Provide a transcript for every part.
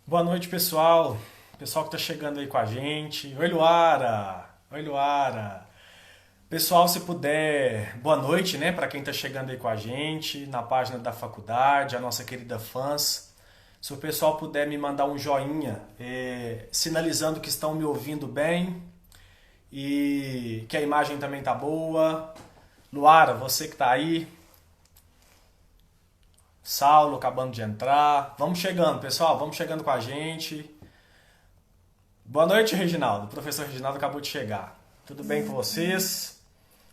Boa noite, pessoal. Pessoal que está chegando aí com a gente. Oi, Luara. Oi, Luara. Pessoal, se puder, boa noite, né, para quem está chegando aí com a gente na página da faculdade, a nossa querida fãs. Se o pessoal puder me mandar um joinha, sinalizando que estão me ouvindo bem e que a imagem também tá boa. Luara, você que está aí. Saulo acabando de entrar. Vamos chegando, pessoal. Vamos chegando com a gente. Boa noite, Reginaldo. O professor Reginaldo acabou de chegar. Tudo bem com vocês?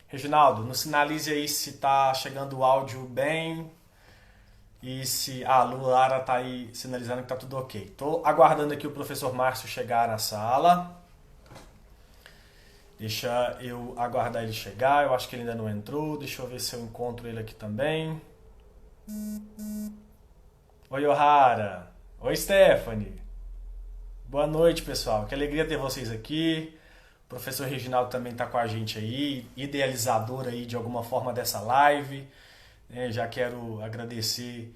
Reginaldo, nos sinalize aí se está chegando o áudio bem e se a Luara está aí sinalizando que está tudo ok. Estou aguardando aqui o professor Márcio chegar na sala. Deixa eu aguardar ele chegar. Eu acho que ele ainda não entrou. Deixa eu ver se eu encontro ele aqui também. Oi, Ohara. Oi, Stephanie. Boa noite, pessoal. Que alegria ter vocês aqui. O professor Reginaldo também está com a gente aí, idealizador aí de alguma forma dessa live. Né? Já quero agradecer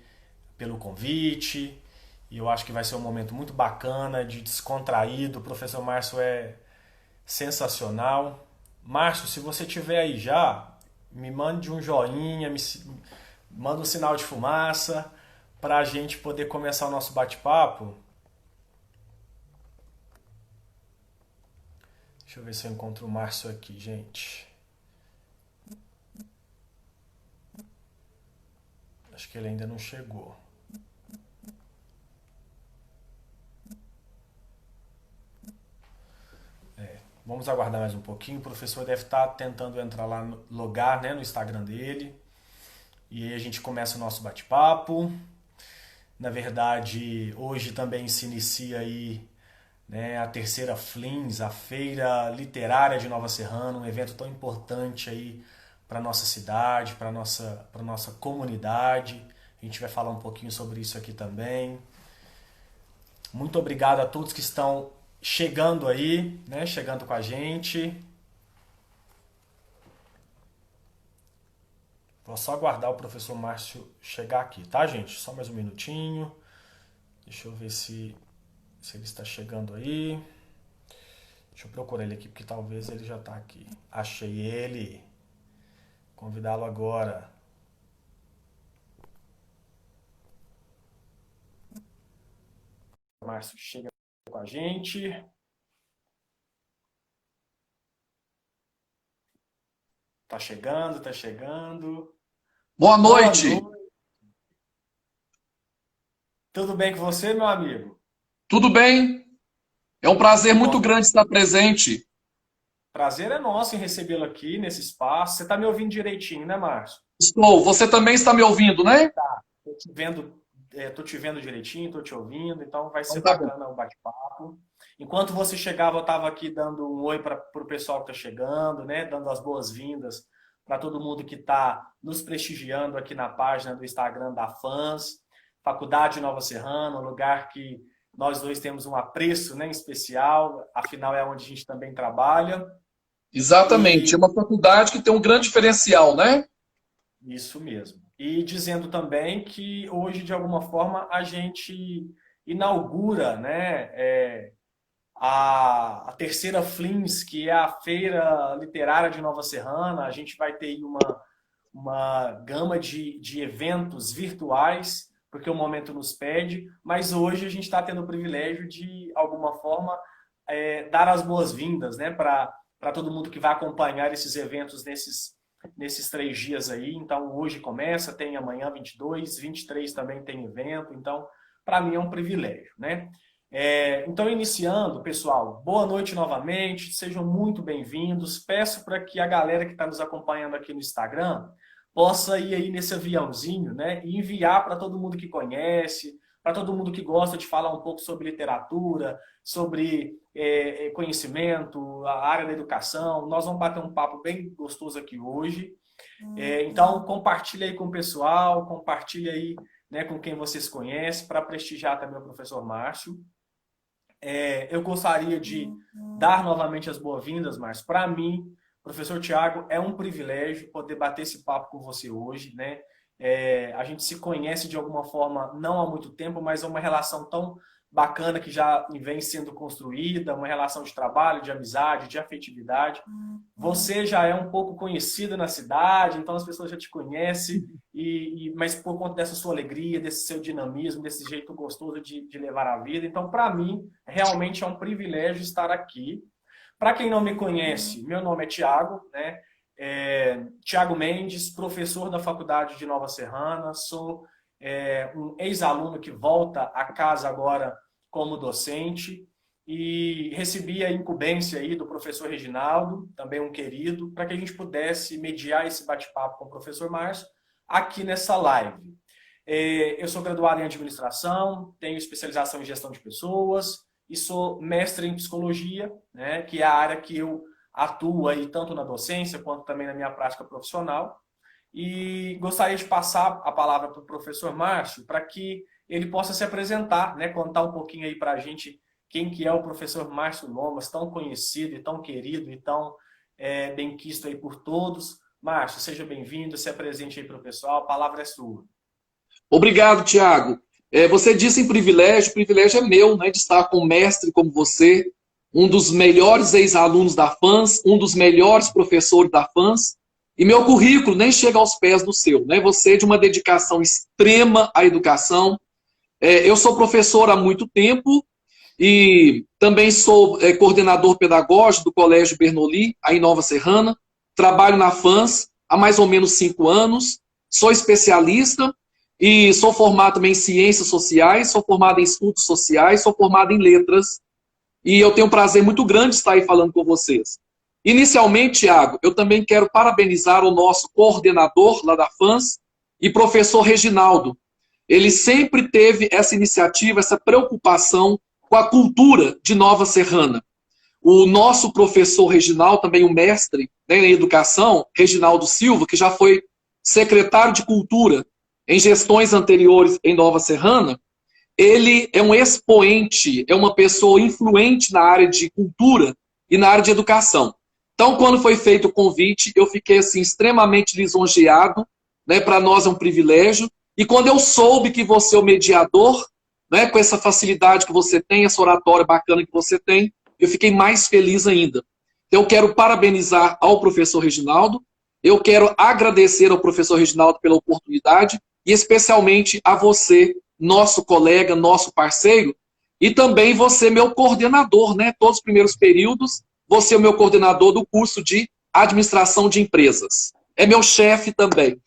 pelo convite. E eu acho que vai ser um momento muito bacana, de descontraído. O professor Márcio é sensacional. Márcio, se você tiver aí já, me mande um joinha, manda um sinal de fumaça para a gente poder começar o nosso bate-papo. Deixa eu ver se eu encontro o Márcio aqui, gente. Acho que ele ainda não chegou. Vamos aguardar mais um pouquinho. O professor deve estar tentando entrar lá, logar, né, no Instagram dele. E aí a gente começa o nosso bate-papo. Na verdade, hoje também se inicia aí, né, a terceira FLINS, a Feira Literária de Nova Serrana, um evento tão importante aí para nossa cidade, para nossa comunidade. A gente vai falar um pouquinho sobre isso aqui também. Muito obrigado a todos que estão chegando aí, né, chegando com a gente. Vou só aguardar o professor Márcio chegar aqui, tá, gente? Só mais um minutinho. Deixa eu ver se ele está chegando aí. Deixa eu procurar ele aqui, porque talvez ele já está aqui. Achei ele. Convidá-lo agora. O Márcio chega com a gente. Tá chegando, tá chegando. Boa Boa noite, noite. Tudo bem com você, meu amigo? tudo bem? É um prazer Que muito bom. grande estar presente. Prazer é nosso em recebê-lo aqui nesse espaço. Você está me ouvindo direitinho, né, Márcio? Estou. Você também está me ouvindo, né? Tô te vendo, tô te vendo direitinho, tô te ouvindo, então vai Então ser tá bom. bacana o bate-papo. Enquanto você chegava, eu estava aqui dando um oi para o pessoal que está chegando, né? Dando as boas-vindas para todo mundo que está nos prestigiando aqui na página do Instagram da Fãs, Faculdade Nova Serrana, um lugar que nós dois temos um apreço, né, em especial, afinal é onde a gente também trabalha. Exatamente. É E uma faculdade que tem um grande diferencial, né? isso mesmo. E dizendo também que hoje, de alguma forma, a gente inaugura, né, a terceira FLINS, que é a Feira Literária de Nova Serrana. A gente vai ter aí uma gama de eventos virtuais, porque o momento nos pede, mas hoje a gente está tendo o privilégio de, alguma forma, dar as boas-vindas, né, para todo mundo que vai acompanhar esses eventos nesses 3 dias aí. Então, hoje começa, tem amanhã 22, 23 também tem evento. Então, para mim é um privilégio, né? Então, iniciando, pessoal, boa noite novamente, sejam muito bem-vindos. Peço para que a galera que está nos acompanhando aqui no Instagram possa ir aí nesse aviãozinho, né, e enviar para todo mundo que conhece, para todo mundo que gosta de falar um pouco sobre literatura, sobre conhecimento, a área da educação. Nós vamos bater um papo bem gostoso aqui hoje. Então, compartilha aí com o pessoal, compartilha aí, né, com quem vocês conhecem, para prestigiar também o professor Márcio. Eu gostaria de dar novamente as boas-vindas, Márcio. Para mim, professor Tiago, é um privilégio poder bater esse papo com você hoje, né? A gente se conhece de alguma forma não há muito tempo, mas é uma relação tão bacana que já vem sendo construída, uma relação de trabalho, de amizade, de afetividade. Você já é um pouco conhecida na cidade, então as pessoas já te conhecem, mas por conta dessa sua alegria, desse seu dinamismo, desse jeito gostoso de levar a vida. Então, para mim, realmente é um privilégio estar aqui. Para quem não me conhece, meu nome é Tiago, né? Tiago Mendes, professor da Faculdade de Nova Serrana, sou um ex-aluno que volta a casa agora como docente e recebi a incumbência aí do professor Reginaldo, também um querido, para que a gente pudesse mediar esse bate-papo com o professor Márcio aqui nessa live. Eu sou graduado em administração, tenho especialização em gestão de pessoas e sou mestre em psicologia, né, que é a área que eu atuo aí tanto na docência quanto também na minha prática profissional. E gostaria de passar a palavra para o professor Márcio para que ele possa se apresentar, né, contar um pouquinho aí para a gente quem que é o professor Márcio Lomas, tão conhecido e tão querido e tão benquisto aí por todos. Márcio, seja bem-vindo, se apresente aí para o pessoal, a palavra é sua. Obrigado, Tiago. Você disse em privilégio, o privilégio é meu, né, de estar com um mestre como você, um dos melhores ex-alunos da FANS, um dos melhores professores da FANS, e meu currículo nem chega aos pés do seu, né? Você é de uma dedicação extrema à educação. Eu sou professor há muito tempo e também sou coordenador pedagógico do Colégio Bernoulli, aí em Nova Serrana. Trabalho na FANS há mais ou menos 5 anos. Sou especialista e sou formado também em ciências sociais, sou formado em estudos sociais, sou formado em letras. E eu tenho um prazer muito grande de estar aí falando com vocês. Inicialmente, Tiago, eu também quero parabenizar o nosso coordenador lá da FANS e professor Reginaldo. Ele sempre teve essa iniciativa, essa preocupação com a cultura de Nova Serrana. O nosso professor Reginaldo, também o mestre, né, em educação, Reginaldo Silva, que já foi secretário de Cultura em gestões anteriores em Nova Serrana, ele é um expoente, é uma pessoa influente na área de cultura e na área de educação. Então, quando foi feito o convite, eu fiquei assim, extremamente lisonjeado, né? Para nós é um privilégio. E quando eu soube que você é o mediador, né, com essa facilidade que você tem, essa oratória bacana que você tem, eu fiquei mais feliz ainda. Eu quero parabenizar ao professor Reginaldo, eu quero agradecer ao professor Reginaldo pela oportunidade e especialmente a você, nosso colega, nosso parceiro, e também você, meu coordenador, né? Todos os primeiros períodos, você é o meu coordenador do curso de administração de empresas. É meu chefe também.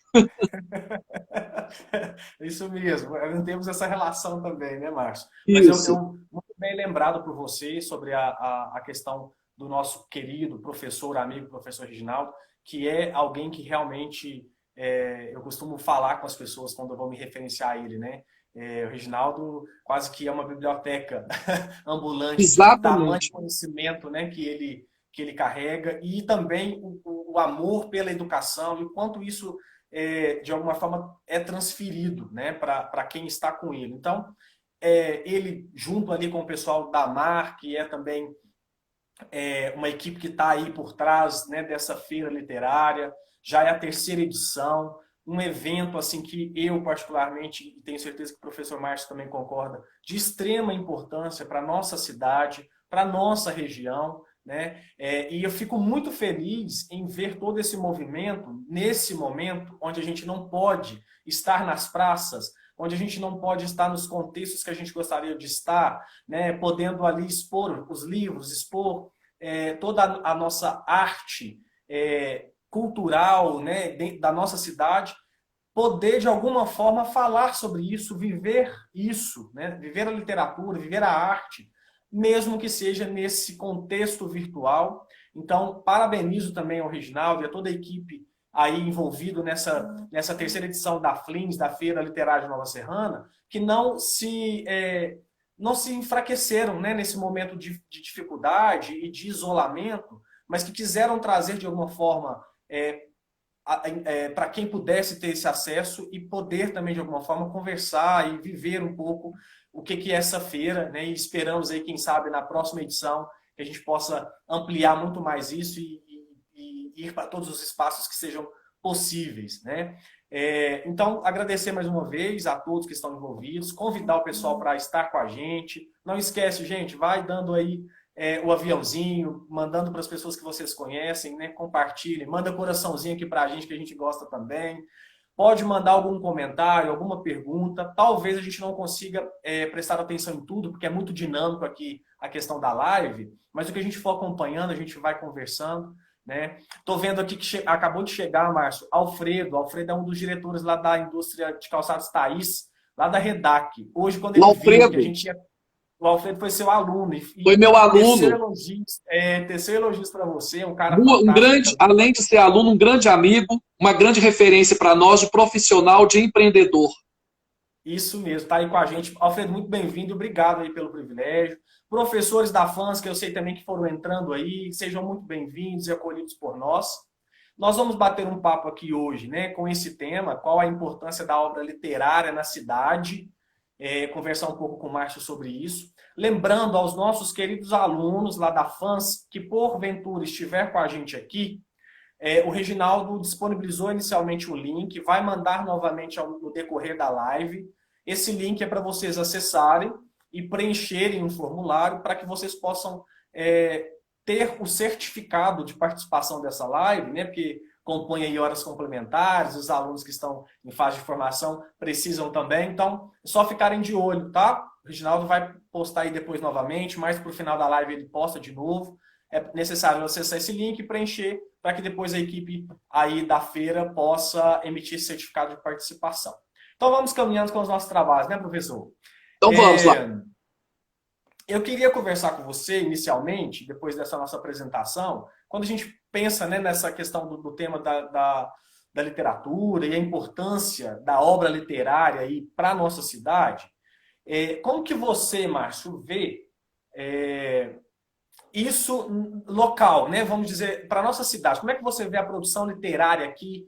Isso mesmo, temos essa relação também, né, Márcio? Mas Isso. muito bem lembrado por você sobre a questão do nosso querido professor, amigo, professor Reginaldo, que é alguém que realmente eu costumo falar com as pessoas quando eu vou me referenciar a ele, né? O Reginaldo quase que é uma biblioteca ambulante de tamanho Exatamente. conhecimento, né, que ele carrega e também o amor pela educação e o quanto isso de alguma forma é transferido, né, para quem está com ele. Então, ele junto ali com o pessoal da MAR, que é também uma equipe que está aí por trás, né, dessa feira literária, já é a 3ª edição, um evento assim que eu particularmente, e tenho certeza que o professor Márcio também concorda, de extrema importância para a nossa cidade, para a nossa região, né? E eu fico muito feliz em ver todo esse movimento nesse momento onde a gente não pode estar nas praças, onde a gente não pode estar nos contextos que a gente gostaria de estar, né? Podendo ali expor os livros, expor toda a nossa arte cultural, né, da nossa cidade, poder de alguma forma falar sobre isso, né, viver a literatura, viver a arte, mesmo que seja nesse contexto virtual. Então, parabenizo também ao Reginaldo e a toda a equipe aí envolvido nessa 3ª edição da FLINS, da Feira Literária de Nova Serrana, que não se enfraqueceram, né, nesse momento de dificuldade e de isolamento, mas que quiseram trazer de alguma forma para quem pudesse ter esse acesso e poder também de alguma forma conversar e viver um pouco o que é essa feira, né? E esperamos aí, quem sabe, na próxima edição que a gente possa ampliar muito mais isso e ir para todos os espaços que sejam possíveis, né? Então, agradecer mais uma vez a todos que estão envolvidos, convidar o pessoal para estar com a gente. Não esquece, gente, vai dando aí o aviãozinho, mandando para as pessoas que vocês conhecem, né? Compartilhem, manda coraçãozinho aqui para a gente, que a gente gosta também. Pode mandar algum comentário, alguma pergunta. Talvez a gente não consiga prestar atenção em tudo, porque é muito dinâmico aqui a questão da live, mas o que a gente for acompanhando, a gente vai conversando. Né? Tô vendo aqui que acabou de chegar, Márcio, Alfredo. Alfredo é um dos diretores lá da indústria de calçados Thaís, lá da Redac. Hoje, quando ele viu que a gente ia... O Alfredo foi seu aluno. Foi meu aluno. Teceu elogios para você, um cara Um grande, além de ser aluno, um grande amigo, uma grande referência para nós de profissional, de empreendedor. Isso mesmo, tá aí com a gente. Alfredo, muito bem-vindo, obrigado aí pelo privilégio. Professores da FANS, que eu sei também que foram entrando aí, sejam muito bem-vindos e acolhidos por nós. Nós vamos bater um papo aqui hoje, né, com esse tema, qual a importância da obra literária na cidade, conversar um pouco com o Márcio sobre isso. Lembrando aos nossos queridos alunos lá da FANS, que porventura estiver com a gente aqui, o Reginaldo disponibilizou inicialmente o link, vai mandar novamente no decorrer da live. Esse link é para vocês acessarem e preencherem um formulário para que vocês possam ter o certificado de participação dessa live, né? Porque compõe aí horas complementares, os alunos que estão em fase de formação precisam também. Então, é só ficarem de olho, tá? O Reginaldo vai postar aí depois novamente, mais para o final da live ele posta de novo. É necessário acessar esse link e preencher para que depois a equipe aí da feira possa emitir esse certificado de participação. Então vamos caminhando com os nossos trabalhos, né, professor? Então vamos lá. Eu queria conversar com você inicialmente, depois dessa nossa apresentação, quando a gente pensa, né, nessa questão do tema da literatura e a importância da obra literária para a nossa cidade, como que você, Márcio, vê isso local, né? Vamos dizer, para a nossa cidade. Como é que você vê a produção literária aqui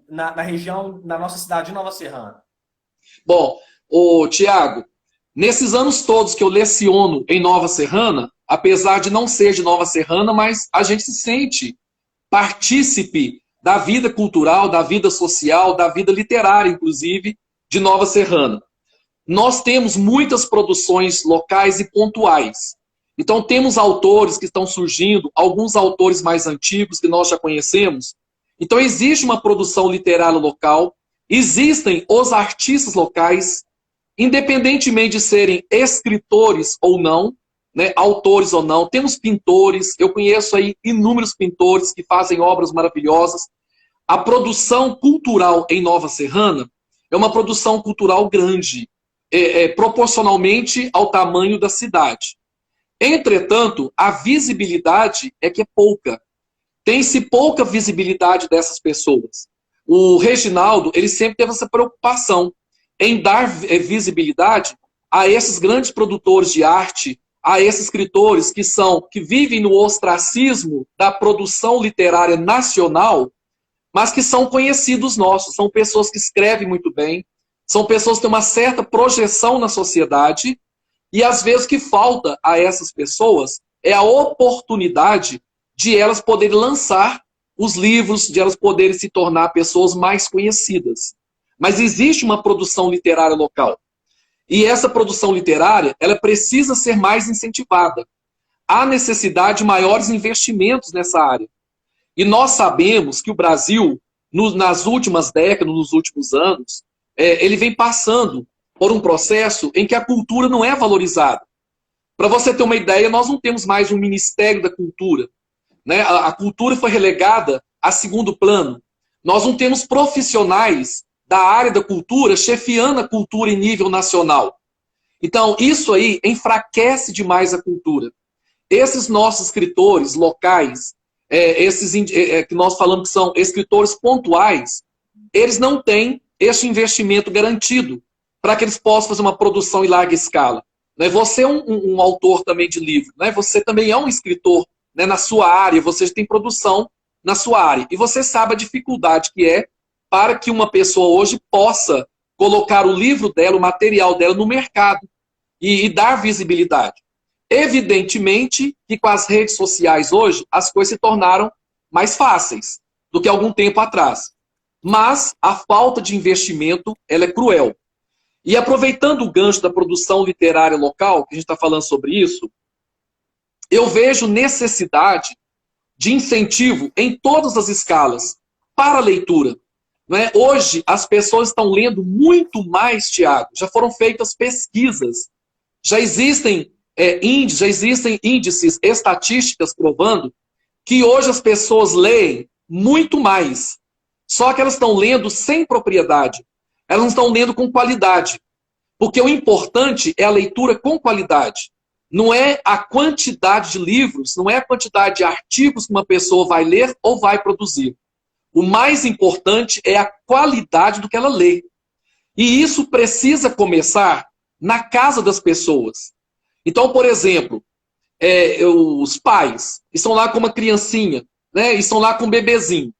na região, na nossa cidade de Nova Serrana? Bom, Tiago, nesses anos todos que eu leciono em Nova Serrana, apesar de não ser de Nova Serrana, mas a gente se sente partícipe da vida cultural, da vida social, da vida literária, inclusive, de Nova Serrana. Nós temos muitas produções locais e pontuais. Então, temos autores que estão surgindo, alguns autores mais antigos que nós já conhecemos. Então, existe uma produção literária local, existem os artistas locais, independentemente de serem escritores ou não, né, autores ou não. Temos pintores, eu conheço aí inúmeros pintores que fazem obras maravilhosas. A produção cultural em Nova Serrana é uma produção cultural grande, proporcionalmente ao tamanho da cidade. Entretanto, a visibilidade é que é pouca. Tem-se pouca visibilidade dessas pessoas. O Reginaldo, ele sempre teve essa preocupação em dar visibilidade a esses grandes produtores de arte, a esses escritores que vivem no ostracismo da produção literária nacional, mas que são conhecidos nossos, são pessoas que escrevem muito bem, são pessoas que têm uma certa projeção na sociedade. E às vezes o que falta a essas pessoas é a oportunidade de elas poderem lançar os livros, de elas poderem se tornar pessoas mais conhecidas. Mas existe uma produção literária local. E essa produção literária, ela precisa ser mais incentivada. Há necessidade de maiores investimentos nessa área. E nós sabemos que o Brasil, nas últimas décadas, nos últimos anos, ele vem passando por um processo em que a cultura não é valorizada. Para você ter uma ideia, nós não temos mais um Ministério da Cultura. Né? A cultura foi relegada a segundo plano. Nós não temos profissionais da área da cultura chefiando a cultura em nível nacional. Então, isso aí enfraquece demais a cultura. Esses nossos escritores locais, que nós falamos que são escritores pontuais, eles não têm este investimento garantido para que eles possam fazer uma produção em larga escala. Você é um autor também de livro, você também é um escritor na sua área, você tem produção na sua área. E você sabe a dificuldade que é para que uma pessoa hoje possa colocar o livro dela, o material dela no mercado e dar visibilidade. Evidentemente que com as redes sociais hoje, as coisas se tornaram mais fáceis do que algum tempo atrás. Mas a falta de investimento, ela é cruel. E aproveitando o gancho da produção literária local, que a gente está falando sobre isso, eu vejo necessidade de incentivo em todas as escalas para a leitura. Não é? Hoje, as pessoas estão lendo muito mais, Tiago. Já foram feitas pesquisas. Já existem índices, estatísticas provando que hoje as pessoas leem muito mais. Só que elas estão lendo sem propriedade. Elas não estão lendo com qualidade. Porque o importante é a leitura com qualidade. Não é a quantidade de livros, não é a quantidade de artigos que uma pessoa vai ler ou vai produzir. O mais importante é a qualidade do que ela lê. E isso precisa começar na casa das pessoas. Então, por exemplo, os pais estão lá com uma criancinha, né? Estão lá com um bebezinho.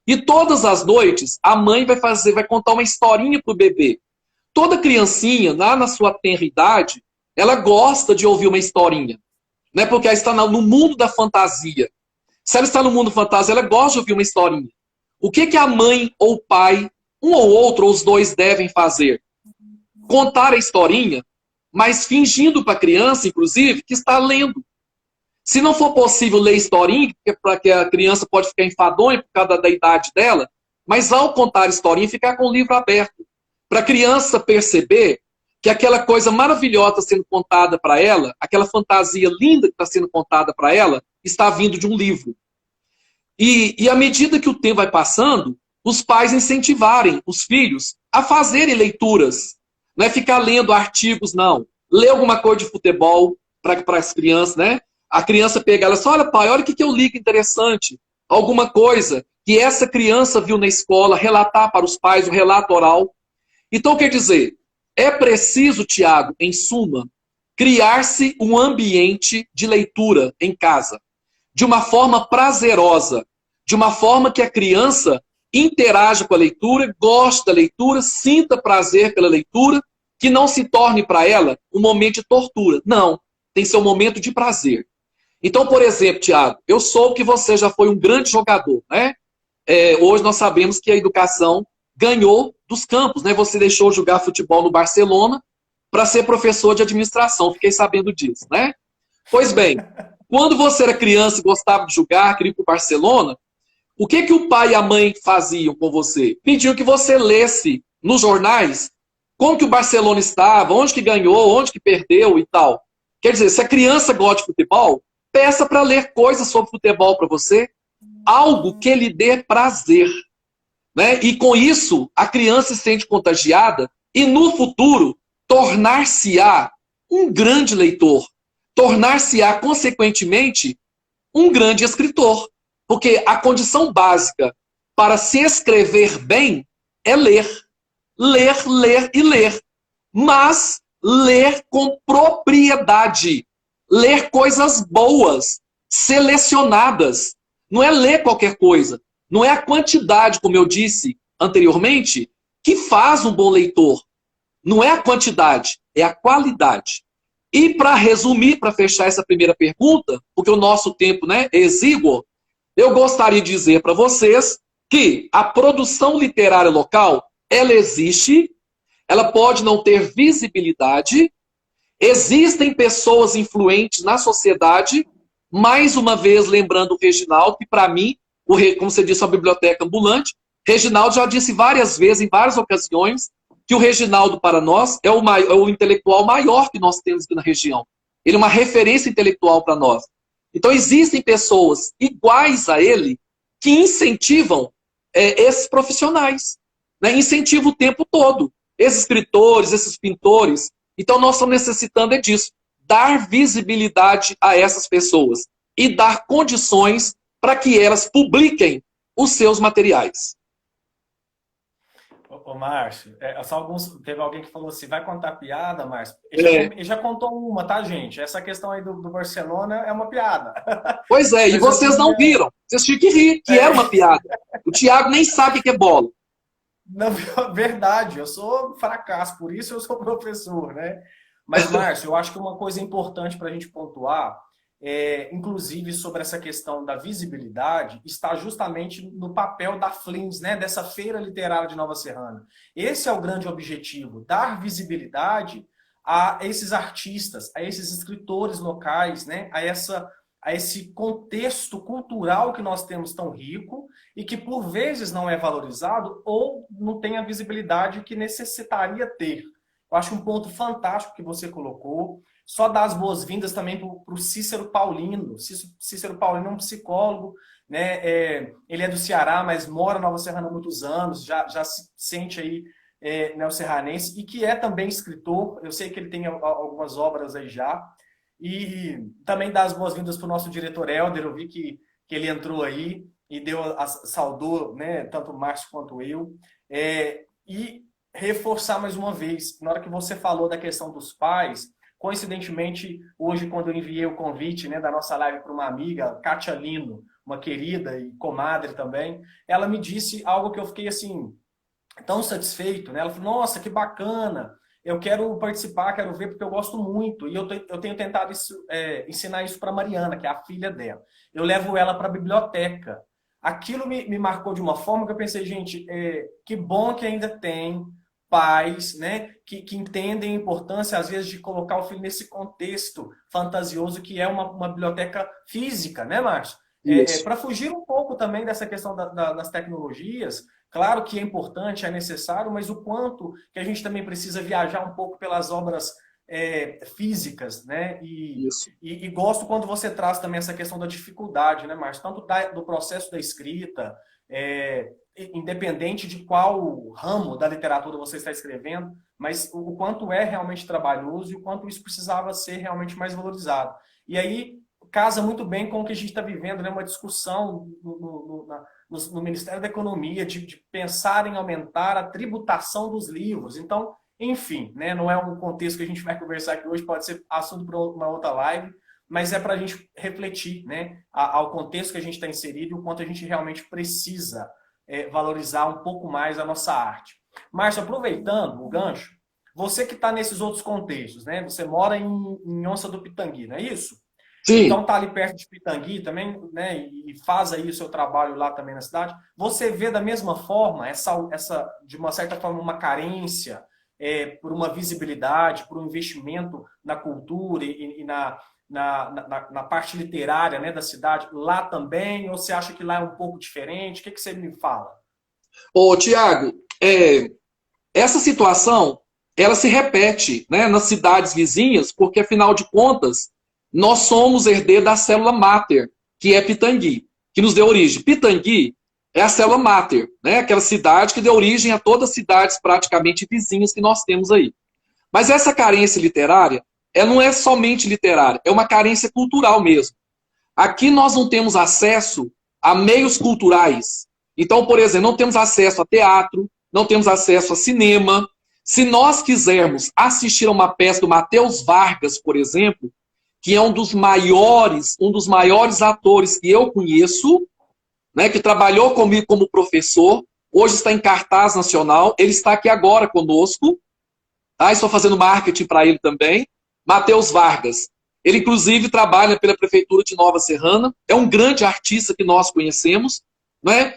E todas as noites, a mãe vai contar uma historinha para o bebê. Toda criancinha, lá na sua tenra idade, ela gosta de ouvir uma historinha. Né? Porque ela está no mundo da fantasia. Se ela está no mundo da fantasia, ela gosta de ouvir uma historinha. O que a mãe ou o pai, um ou outro, ou os dois, devem fazer? Contar a historinha, mas fingindo para a criança, inclusive, que está lendo. Se não for possível ler historinha, para que a criança pode ficar enfadonha por causa da idade dela, mas ao contar a historinha, ficar com o livro aberto. Para a criança perceber que aquela coisa maravilhosa sendo contada para ela, aquela fantasia linda que está sendo contada para ela, está vindo de um livro. E à medida que o tempo vai passando, os pais incentivarem os filhos a fazerem leituras. Não é ficar lendo artigos, não. Ler alguma coisa de futebol para as crianças, né? A criança pega ela e fala, olha pai, olha o que eu li que interessante. Alguma coisa que essa criança viu na escola, relatar para os pais, o relato oral. Então, quer dizer, é preciso, Tiago, em suma, criar-se um ambiente de leitura em casa. De uma forma prazerosa. De uma forma que a criança interaja com a leitura, goste da leitura, sinta prazer pela leitura, que não se torne para ela um momento de tortura. Não, tem que ser um momento de prazer. Então, por exemplo, Tiago, eu soube que você já foi um grande jogador, né? Hoje nós sabemos que a educação ganhou dos campos, né? Você deixou de jogar futebol no Barcelona para ser professor de administração, fiquei sabendo disso, né? Pois bem, quando você era criança e gostava de jogar, queria ir para o Barcelona, o que o pai e a mãe faziam com você? Pediam que você lesse nos jornais como que o Barcelona estava, onde que ganhou, onde que perdeu e tal. Quer dizer, se a criança gosta de futebol, peça para ler coisas sobre futebol para você, algo que lhe dê prazer. Né? E com isso, a criança se sente contagiada e no futuro tornar-se-á um grande leitor. Tornar-se-á, consequentemente, um grande escritor. Porque a condição básica para se escrever bem é ler. Ler, ler e ler. Mas ler com propriedade. Ler coisas boas, selecionadas. Não é ler qualquer coisa. Não é a quantidade, como eu disse anteriormente, que faz um bom leitor. Não é a quantidade, é a qualidade. E para resumir, para fechar essa primeira pergunta, porque o nosso tempo, né, é exíguo, eu gostaria de dizer para vocês que a produção literária local, ela existe, ela pode não ter visibilidade, existem pessoas influentes na sociedade, mais uma vez lembrando o Reginaldo, que para mim, como você disse, é uma biblioteca ambulante, Reginaldo já disse várias vezes, em várias ocasiões, que o Reginaldo para nós é o intelectual maior que nós temos aqui na região. Ele é uma referência intelectual para nós. Então existem pessoas iguais a ele que incentivam esses profissionais. Né? Incentivam o tempo todo. Esses escritores, esses pintores. Então nós estamos necessitando disso. Dar visibilidade a essas pessoas. E dar condições para que elas publiquem os seus materiais. Ô Márcio, teve alguém que falou assim, vai contar piada, Márcio? Ele já contou uma, tá, gente? Essa questão aí do Barcelona é uma piada. Pois é, e vocês não viram. Vocês tinham que rir, que era uma piada. O Tiago nem sabe o que é bola. Na verdade, eu sou fracasso, por isso eu sou professor, né? Mas, Márcio, eu acho que uma coisa importante para a gente pontuar inclusive sobre essa questão da visibilidade, está justamente no papel da FLINS, né, dessa Feira Literária de Nova Serrana. Esse é o grande objetivo, dar visibilidade a esses artistas, a esses escritores locais, né, a esse contexto cultural que nós temos tão rico e que por vezes não é valorizado ou não tem a visibilidade que necessitaria ter. Eu acho um ponto fantástico que você colocou. Só dar as boas-vindas também para o Cícero Paulino. Cícero Paulino é um psicólogo, né? Ele é do Ceará, mas mora em Nova Serrana há muitos anos, já se sente aí neo-serranense, e que é também escritor. Eu sei que ele tem algumas obras aí já. E também dar as boas-vindas para o nosso diretor Helder. Eu vi que ele entrou aí e saudou, né, tanto o Márcio quanto eu. E reforçar mais uma vez, na hora que você falou da questão dos pais, coincidentemente, hoje, quando eu enviei o convite, né, da nossa live para uma amiga, Kátia Lino, uma querida e comadre também, ela me disse algo que eu fiquei assim, tão satisfeito, né? Ela falou, nossa, que bacana, eu quero participar, quero ver, porque eu gosto muito. E eu tenho tentado ensinar isso para Mariana, que é a filha dela. Eu levo ela para a biblioteca. Aquilo me marcou de uma forma que eu pensei, gente, que bom que ainda tem pais, né, que entendem a importância, às vezes, de colocar o filho nesse contexto fantasioso que é uma biblioteca física, né, Márcio? Para fugir um pouco também dessa questão das tecnologias, claro que é importante, é necessário, mas o quanto que a gente também precisa viajar um pouco pelas obras físicas, né? E gosto quando você traz também essa questão da dificuldade, né, Márcio? Tanto do processo da escrita, independente de qual ramo da literatura você está escrevendo, mas o quanto é realmente trabalhoso e o quanto isso precisava ser realmente mais valorizado. E aí casa muito bem com o que a gente está vivendo, né? Uma discussão no Ministério da Economia de pensar em aumentar a tributação dos livros. Então, enfim, né? Não é um contexto que a gente vai conversar aqui hoje, pode ser assunto para uma outra live, mas é para a gente refletir, né, ao contexto que a gente está inserido e o quanto a gente realmente precisa valorizar um pouco mais a nossa arte. Márcio, aproveitando o gancho, você que está nesses outros contextos, né? Você mora em Onça do Pitangui, não é isso? Sim. Então está ali perto de Pitangui também, né? E faz aí o seu trabalho lá também na cidade. Você vê da mesma forma essa de uma certa forma, uma carência por uma visibilidade, por um investimento na cultura e na parte literária, né, da cidade, lá também? Ou você acha que lá é um pouco diferente? O que você me fala? Ô, Tiago, essa situação, ela se repete, né, nas cidades vizinhas, porque, afinal de contas, nós somos herdeiros da célula máter, que é Pitangui, que nos deu origem. Pitangui é a célula máter, né, aquela cidade que deu origem a todas as cidades praticamente vizinhas que nós temos aí. Mas essa carência literária, ela não é somente literária, é uma carência cultural mesmo. Aqui nós não temos acesso a meios culturais. Então, por exemplo, não temos acesso a teatro, não temos acesso a cinema. Se nós quisermos assistir a uma peça do Matheus Vargas, por exemplo, que é um dos maiores atores que eu conheço, né, que trabalhou comigo como professor, hoje está em cartaz nacional, ele está aqui agora conosco, tá? Estou fazendo marketing para ele também, Matheus Vargas. Ele, inclusive, trabalha pela Prefeitura de Nova Serrana, é um grande artista que nós conhecemos, né?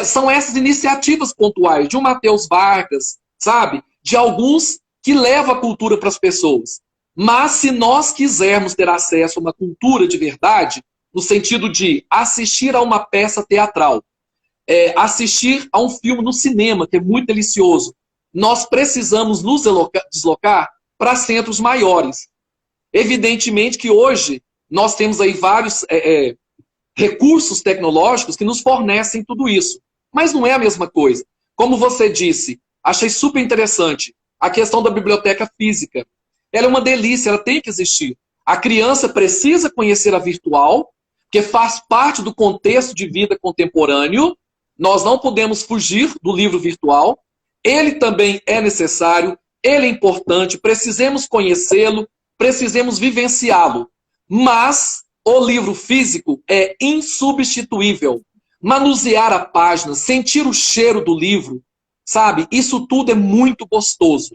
São essas iniciativas pontuais de um Matheus Vargas, sabe? De alguns que levam a cultura para as pessoas. Mas se nós quisermos ter acesso a uma cultura de verdade, no sentido de assistir a uma peça teatral, assistir a um filme no cinema, que é muito delicioso, nós precisamos nos deslocar para centros maiores. Evidentemente que hoje nós temos aí vários recursos tecnológicos que nos fornecem tudo isso. Mas não é a mesma coisa. Como você disse, achei super interessante a questão da biblioteca física. Ela é uma delícia, ela tem que existir. A criança precisa conhecer a virtual, que faz parte do contexto de vida contemporâneo. Nós não podemos fugir do livro virtual. Ele também é necessário, ele é importante, precisamos conhecê-lo, precisamos vivenciá-lo. Mas o livro físico é insubstituível. Manusear a página, sentir o cheiro do livro, sabe? Isso tudo é muito gostoso.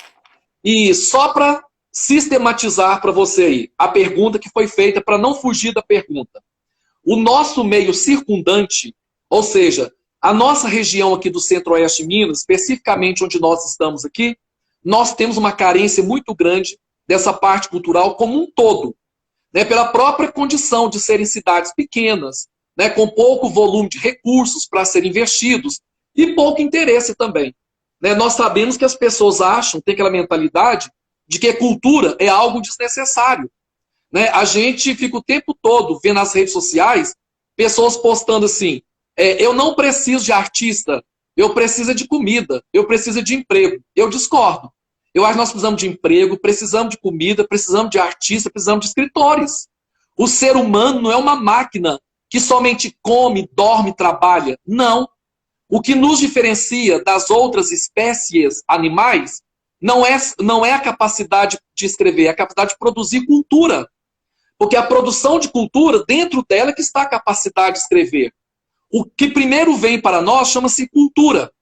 E só para sistematizar para você aí a pergunta que foi feita para não fugir da pergunta. O nosso meio circundante, ou seja, a nossa região aqui do Centro-Oeste de Minas, especificamente onde nós estamos aqui, nós temos uma carência muito grande dessa parte cultural como um todo, né, pela própria condição de serem cidades pequenas, né, com pouco volume de recursos para serem investidos e pouco interesse também. Né, nós sabemos que as pessoas acham, tem aquela mentalidade de que cultura é algo desnecessário. Né? A gente fica o tempo todo vendo nas redes sociais pessoas postando assim, eu não preciso de artista, eu preciso de comida, eu preciso de emprego. Eu discordo. Eu acho que nós precisamos de emprego, precisamos de comida, precisamos de artista, precisamos de escritores. O ser humano não é uma máquina que somente come, dorme, trabalha. Não. O que nos diferencia das outras espécies animais não é a capacidade de escrever, é a capacidade de produzir cultura. Porque a produção de cultura, dentro dela que está a capacidade de escrever. O que primeiro vem para nós chama-se cultura.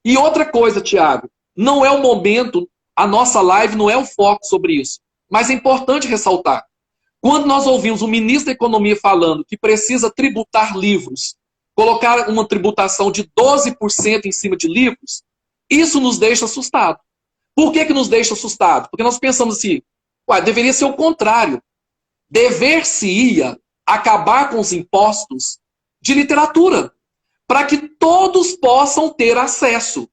E outra coisa, Tiago, não é o momento, a nossa live não é o foco sobre isso. Mas é importante ressaltar. Quando nós ouvimos o ministro da Economia falando que precisa tributar livros, colocar uma tributação de 12% em cima de livros, isso nos deixa assustado. Por que nos deixa assustado? Porque nós pensamos assim, deveria ser o contrário. Dever-se-ia acabar com os impostos de literatura, para que todos possam ter acesso.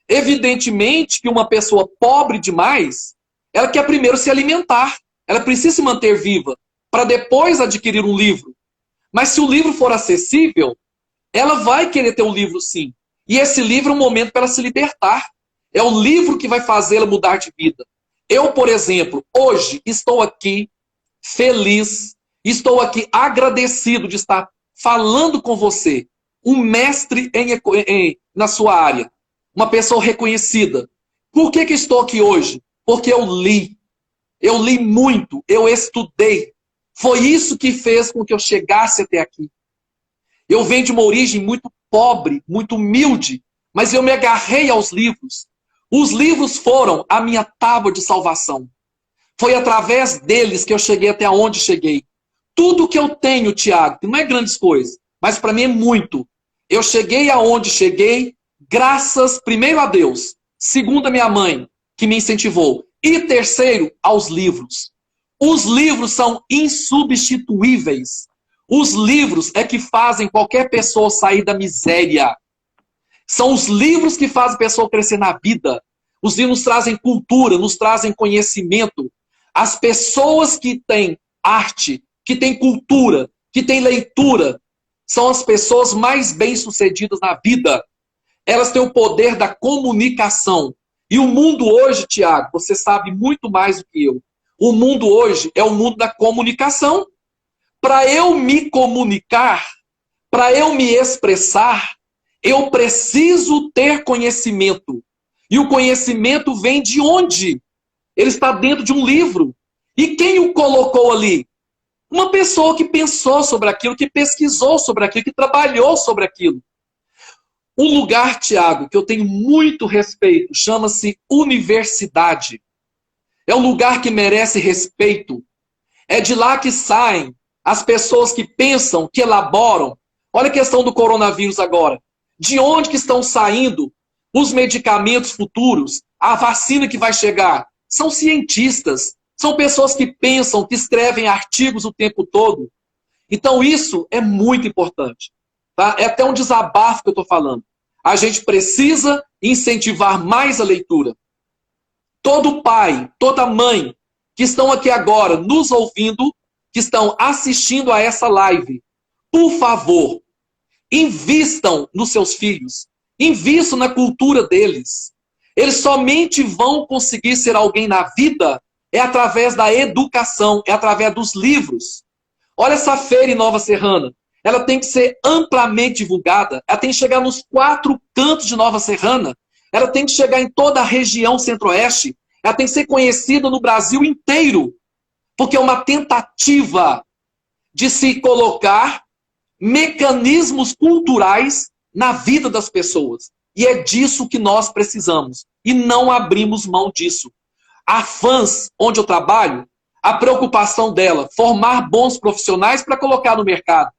Evidentemente que uma pessoa pobre demais, ela quer primeiro se alimentar, ela precisa se manter viva, para depois adquirir um livro. Mas se o livro for acessível, ela vai querer ter um livro sim. E esse livro é um momento para ela se libertar. É o livro que vai fazê-la mudar de vida. Eu, por exemplo, hoje estou aqui feliz, estou aqui agradecido de estar falando com você, um mestre na sua área, uma pessoa reconhecida. Por que estou aqui hoje? Porque eu li muito, eu estudei. Foi isso que fez com que eu chegasse até aqui. Eu venho de uma origem muito pobre, muito humilde, mas eu me agarrei aos livros. Os livros foram a minha tábua de salvação. Foi através deles que eu cheguei até onde cheguei. Tudo que eu tenho, Tiago, que não é grandes coisas, mas para mim é muito. Eu cheguei aonde cheguei, graças, primeiro, a Deus. Segundo, a minha mãe, que me incentivou. E terceiro, aos livros. Os livros são insubstituíveis. Os livros é que fazem qualquer pessoa sair da miséria. São os livros que fazem a pessoa crescer na vida. Os livros trazem cultura, nos trazem conhecimento. As pessoas que têm arte, que têm cultura, que têm leitura, são as pessoas mais bem-sucedidas na vida. Elas têm o poder da comunicação. E o mundo hoje, Tiago, você sabe muito mais do que eu. O mundo hoje é o mundo da comunicação. Para eu me comunicar, para eu me expressar, eu preciso ter conhecimento. E o conhecimento vem de onde? Ele está dentro de um livro. E quem o colocou ali? Uma pessoa que pensou sobre aquilo, que pesquisou sobre aquilo, que trabalhou sobre aquilo. Um lugar, Tiago, que eu tenho muito respeito, chama-se universidade. É um lugar que merece respeito. É de lá que saem as pessoas que pensam, que elaboram. Olha a questão do coronavírus agora. De onde que estão saindo os medicamentos futuros, a vacina que vai chegar? São cientistas, são pessoas que pensam, que escrevem artigos o tempo todo. Então isso é muito importante. Tá? É até um desabafo que eu estou falando. A gente precisa incentivar mais a leitura. Todo pai, toda mãe que estão aqui agora nos ouvindo, que estão assistindo a essa live, por favor, invistam nos seus filhos. Invistam na cultura deles. Eles somente vão conseguir ser alguém na vida através da educação, através dos livros. Olha essa feira em Nova Serrana. Ela tem que ser amplamente divulgada. Ela tem que chegar nos 4 cantos de Nova Serrana. Ela tem que chegar em toda a região centro-oeste. Ela tem que ser conhecida no Brasil inteiro. Porque é uma tentativa de se colocar mecanismos culturais na vida das pessoas. E é disso que nós precisamos. E não abrimos mão disso. A FANS, onde eu trabalho, a preocupação dela, formar bons profissionais para colocar no mercado.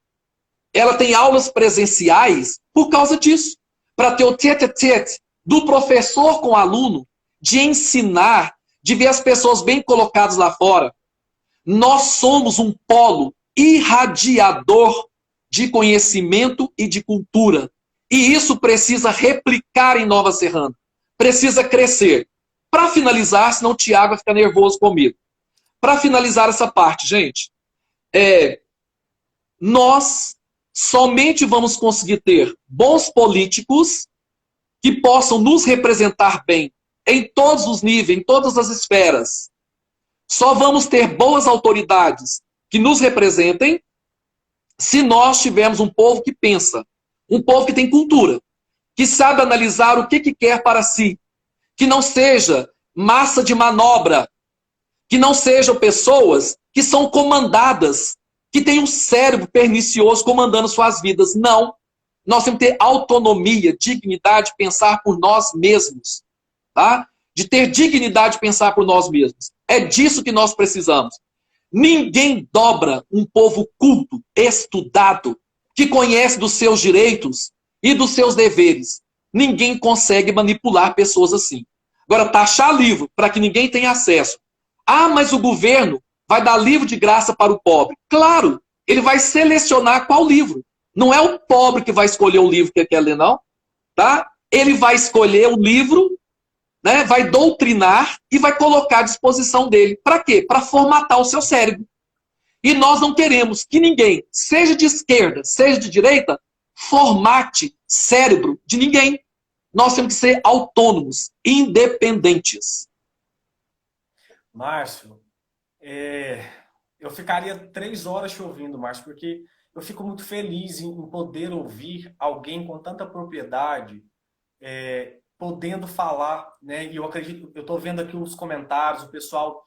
Ela tem aulas presenciais por causa disso. Para ter o tete-a-tete do professor com o aluno, de ensinar, de ver as pessoas bem colocadas lá fora. Nós somos um polo irradiador de conhecimento e de cultura. E isso precisa replicar em Nova Serrana. Precisa crescer. Para finalizar, senão o Tiago vai ficar nervoso comigo. Para finalizar essa parte, gente, nós somente vamos conseguir ter bons políticos que possam nos representar bem em todos os níveis, em todas as esferas. Só vamos ter boas autoridades que nos representem se nós tivermos um povo que pensa, um povo que tem cultura, que sabe analisar o que quer para si, que não seja massa de manobra, que não sejam pessoas que são comandadas, que têm um cérebro pernicioso comandando suas vidas. Não. Nós temos que ter autonomia, dignidade, pensar por nós mesmos. Tá? De ter dignidade de pensar por nós mesmos. É disso que nós precisamos. Ninguém dobra um povo culto, estudado, que conhece dos seus direitos e dos seus deveres. Ninguém consegue manipular pessoas assim. Agora, taxar livro para que ninguém tenha acesso. Ah, mas o governo vai dar livro de graça para o pobre. Claro, ele vai selecionar qual livro. Não é o pobre que vai escolher o livro que ele quer ler, não. Tá? Ele vai escolher o livro, né, vai doutrinar e vai colocar à disposição dele. Para quê? Para formatar o seu cérebro. E nós não queremos que ninguém, seja de esquerda, seja de direita, formate cérebro de ninguém. Nós temos que ser autônomos, independentes. Márcio, eu ficaria 3 horas te ouvindo, Márcio, porque eu fico muito feliz em poder ouvir alguém com tanta propriedade, podendo falar, né? E eu acredito, eu estou vendo aqui os comentários, o pessoal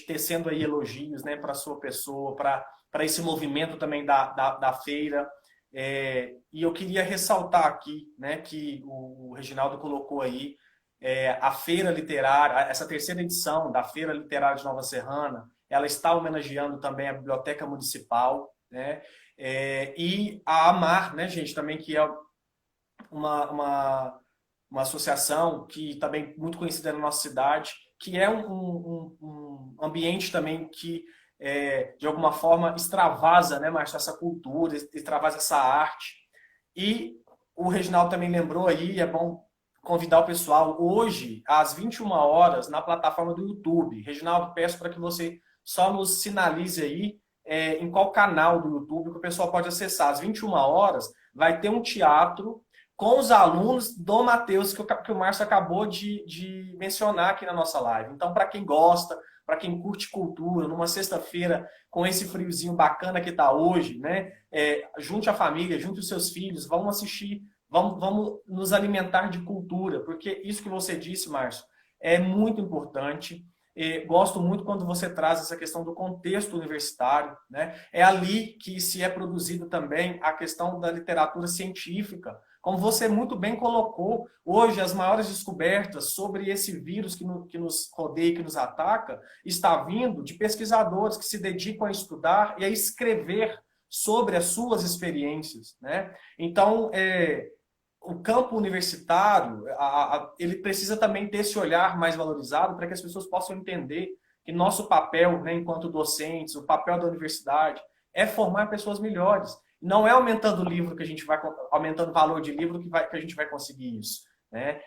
tecendo aí elogios, né, para a sua pessoa, para esse movimento também da feira. E eu queria ressaltar aqui, né, que o Reginaldo colocou aí, a Feira Literária, essa terceira edição da Feira Literária de Nova Serrana, ela está homenageando também a Biblioteca Municipal, né? E a AMAR, né, gente, também, que é uma associação que também muito conhecida na nossa cidade, que é um ambiente também que, de alguma forma, extravasa, né, Márcio, essa cultura, extravasa essa arte. E o Reginaldo também lembrou aí, é bom convidar o pessoal, hoje, às 21 horas, na plataforma do YouTube. Reginaldo, peço para que você só nos sinalize aí em qual canal do YouTube que o pessoal pode acessar. Às 21 horas, vai ter um teatro com os alunos do Mateus, que o Márcio acabou de mencionar aqui na nossa live. Então, para quem gosta, para quem curte cultura, numa sexta-feira, com esse friozinho bacana que está hoje, né? Junte a família, junte os seus filhos, vamos assistir, vamos nos alimentar de cultura, porque isso que você disse, Márcio, é muito importante. Gosto muito quando você traz essa questão do contexto universitário, né? É ali que se é produzido também a questão da literatura científica. Como você muito bem colocou, hoje as maiores descobertas sobre esse vírus que nos rodeia, que nos ataca, está vindo de pesquisadores que se dedicam a estudar e a escrever sobre as suas experiências, né? Então, o campo universitário, ele precisa também ter esse olhar mais valorizado para que as pessoas possam entender que nosso papel, né, enquanto docentes, o papel da universidade é formar pessoas melhores. Não é aumentando o livro que a gente vai, aumentando o valor de livro que a gente vai conseguir isso, né?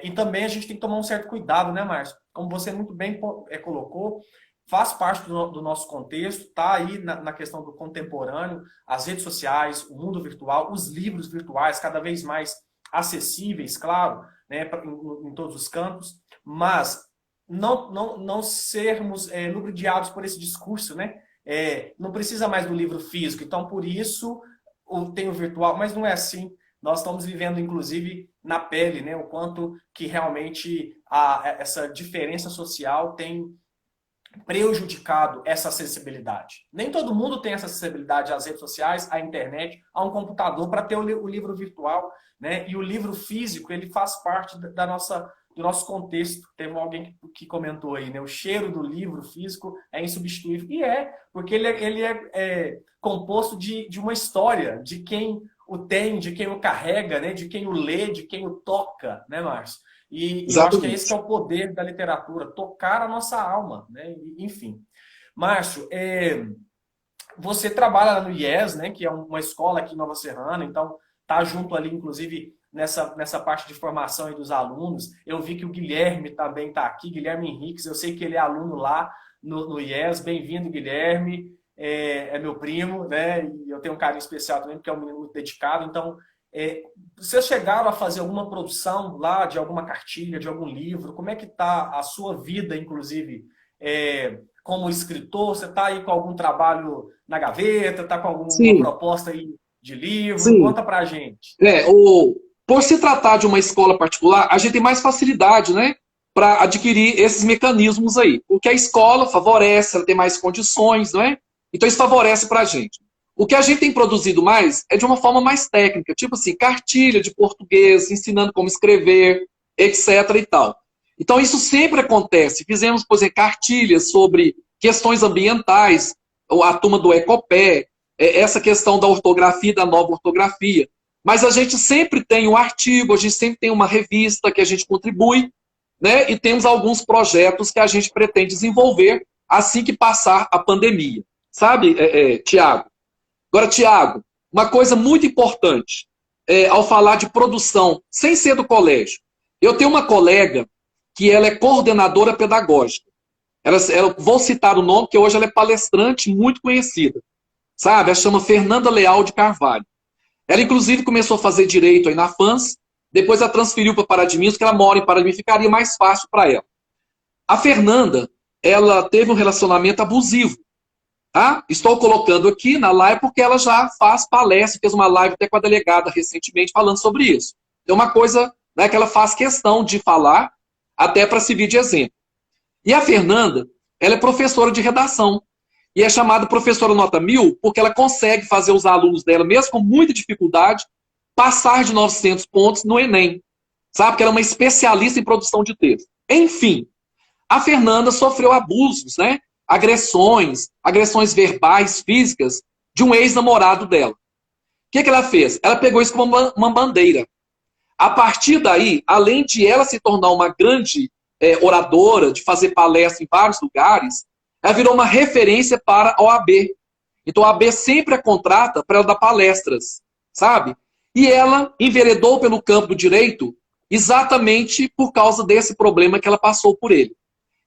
E também a gente tem que tomar um certo cuidado, né, Márcio? Como você muito bem colocou, faz parte do nosso contexto, está aí na questão do contemporâneo, as redes sociais, o mundo virtual, os livros virtuais cada vez mais acessíveis, claro, né, em todos os campos, mas não sermos ludibriados por esse discurso, né? Não precisa mais do livro físico, então por isso tem o virtual, mas não é assim. Nós estamos vivendo, inclusive, na pele, né, o quanto que realmente essa diferença social tem prejudicado essa acessibilidade. Nem todo mundo tem essa acessibilidade às redes sociais, à internet, a um computador para ter o livro virtual, né? E o livro físico, ele faz parte do nosso contexto. Teve alguém que comentou aí, né? O cheiro do livro físico é insubstituível. E porque ele é composto de uma história, de quem o tem, de quem o carrega, né? De quem o lê, de quem o toca, né, Márcio? E eu acho que é esse que é o poder da literatura, tocar a nossa alma, né? Enfim. Márcio, você trabalha no IES, né? Que é uma escola aqui em Nova Serrana, então tá junto ali, inclusive, nessa parte de formação aí dos alunos. Eu vi que o Guilherme também está aqui, Guilherme Henriques, eu sei que ele é aluno lá no IES. Bem-vindo, Guilherme. É meu primo, né? E eu tenho um carinho especial também, porque é um menino muito dedicado. Então, vocês chegaram a fazer alguma produção lá de alguma cartilha, de algum livro? Como é que está a sua vida, inclusive, como escritor? Você está aí com algum trabalho na gaveta? Está com alguma proposta aí de livro? Sim. Conta pra gente. Por se tratar de uma escola particular, a gente tem mais facilidade, né, para adquirir esses mecanismos aí. Porque a escola favorece, ela tem mais condições, não é? Então isso favorece para a gente. O que a gente tem produzido mais é de uma forma mais técnica, tipo assim, cartilha de português, ensinando como escrever, etc. e tal. Então isso sempre acontece. Fizemos, por exemplo, cartilhas sobre questões ambientais, a turma do Ecopé, essa questão da ortografia, da nova ortografia. Mas a gente sempre tem um artigo, a gente sempre tem uma revista que a gente contribui, né? E temos alguns projetos que a gente pretende desenvolver assim que passar a pandemia. Sabe, Tiago? Agora, Tiago, uma coisa muito importante, ao falar de produção, sem ser do colégio. Eu tenho uma colega que ela é coordenadora pedagógica. Vou citar o nome, porque hoje ela é palestrante muito conhecida. Sabe? Ela chama Fernanda Leal de Carvalho. Ela, inclusive, começou a fazer direito aí na FANS, depois ela transferiu para Paraty, que ela mora em Paraty, ficaria mais fácil para ela. A Fernanda, ela teve um relacionamento abusivo. Tá? Estou colocando aqui na live porque ela já faz palestra, fez uma live até com a delegada recentemente falando sobre isso. É uma coisa, né, que ela faz questão de falar, até para servir de exemplo. E a Fernanda, ela é professora de redação. E é chamada professora nota 1000 porque ela consegue fazer os alunos dela, mesmo com muita dificuldade, passar de 900 pontos no Enem. Sabe? Porque ela é uma especialista em produção de texto. Enfim, a Fernanda sofreu abusos, né? Agressões verbais, físicas, de um ex-namorado dela. O que ela fez? Ela pegou isso como uma bandeira. A partir daí, além de ela se tornar uma grande oradora, de fazer palestra em vários lugares, ela virou uma referência para a OAB. Então a OAB sempre a contrata para ela dar palestras, sabe? E ela enveredou pelo campo do direito exatamente por causa desse problema que ela passou por ele.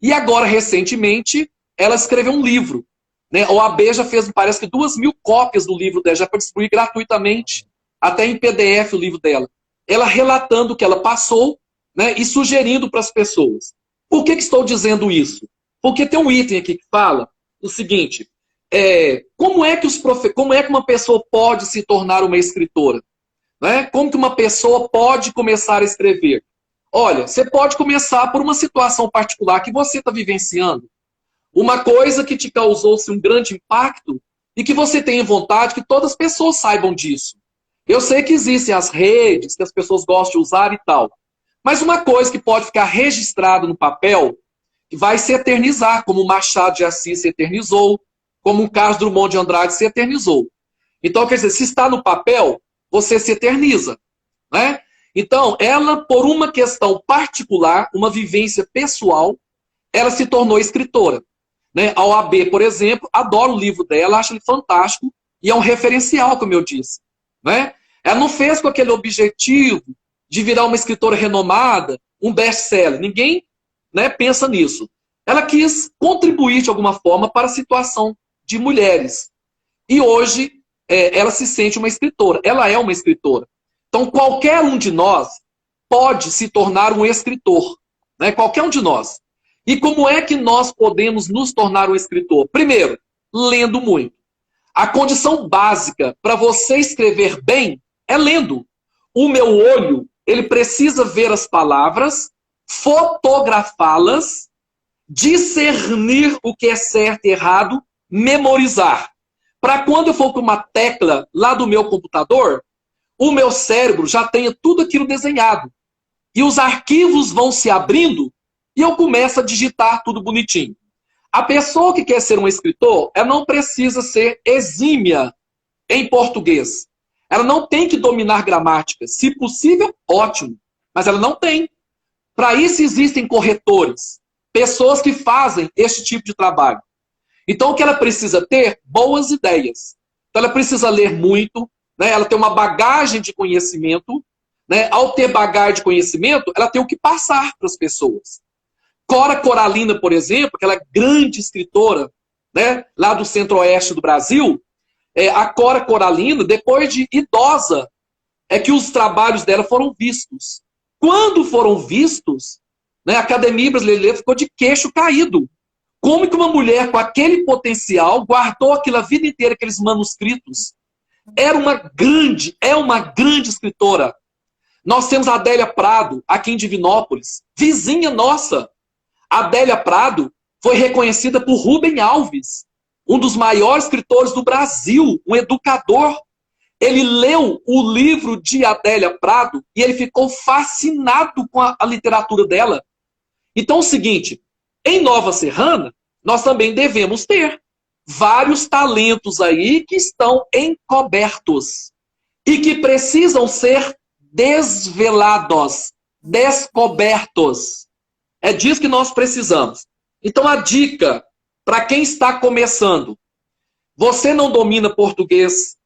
E agora, recentemente, ela escreveu um livro. Né? A OAB já fez, parece que 2.000 cópias do livro dela, já para distribuir gratuitamente, até em PDF o livro dela. Ela relatando o que ela passou, né, e sugerindo para as pessoas. Por que estou dizendo isso? Porque tem um item aqui que fala o seguinte, como é que uma pessoa pode se tornar uma escritora? Né? Como que uma pessoa pode começar a escrever? Olha, você pode começar por uma situação particular que você está vivenciando. Uma coisa que te causou um grande impacto e que você tenha vontade que todas as pessoas saibam disso. Eu sei que existem as redes que as pessoas gostam de usar e tal. Mas uma coisa que pode ficar registrada no papel vai se eternizar, como o Machado de Assis se eternizou, como o Carlos Drummond de Andrade se eternizou. Então, quer dizer, se está no papel, você se eterniza. Né? Então, ela, por uma questão particular, uma vivência pessoal, ela se tornou escritora. Né? A OAB, por exemplo, adora o livro dela, acha ele fantástico e é um referencial, como eu disse. Né? Ela não fez com aquele objetivo de virar uma escritora renomada, um best-seller. Ninguém, né, pensa nisso. Ela quis contribuir de alguma forma para a situação de mulheres. E hoje ela se sente uma escritora. Ela é uma escritora. Então qualquer um de nós pode se tornar um escritor. Né? Qualquer um de nós. E como é que nós podemos nos tornar um escritor? Primeiro, lendo muito. A condição básica para você escrever bem é lendo. O meu olho, ele precisa ver as palavras, fotografá-las, discernir o que é certo e errado, memorizar. Para quando eu for com uma tecla lá do meu computador, o meu cérebro já tenha tudo aquilo desenhado. e os arquivos vão se abrindo e eu começo a digitar tudo bonitinho. A pessoa que quer ser um escritor, ela não precisa ser exímia em português. Ela não tem que dominar gramática. Se possível, ótimo. Mas ela não tem. Para isso existem corretores, pessoas que fazem este tipo de trabalho. Então o que ela precisa ter? Boas ideias. Então ela precisa ler muito, né? Ela tem uma bagagem de conhecimento, né? Ao ter bagagem de conhecimento, ela tem o que passar para as pessoas. Cora Coralina, por exemplo, aquela grande escritora, né? Lá do centro-oeste do Brasil, a Cora Coralina, depois de idosa, é que os trabalhos dela foram vistos. Quando foram vistos, né, a Academia Brasileira ficou de queixo caído. Como que uma mulher com aquele potencial guardou aquilo a vida inteira, aqueles manuscritos? É uma grande escritora. Nós temos a Adélia Prado, aqui em Divinópolis, vizinha nossa. A Adélia Prado foi reconhecida por Rubem Alves, um dos maiores escritores do Brasil, um educador. Ele leu o livro de Adélia Prado e ele ficou fascinado com a literatura dela. Então é o seguinte, em Nova Serrana, nós também devemos ter vários talentos aí que estão encobertos e que precisam ser desvelados, descobertos. É disso que nós precisamos. Então a dica para quem está começando, você não domina português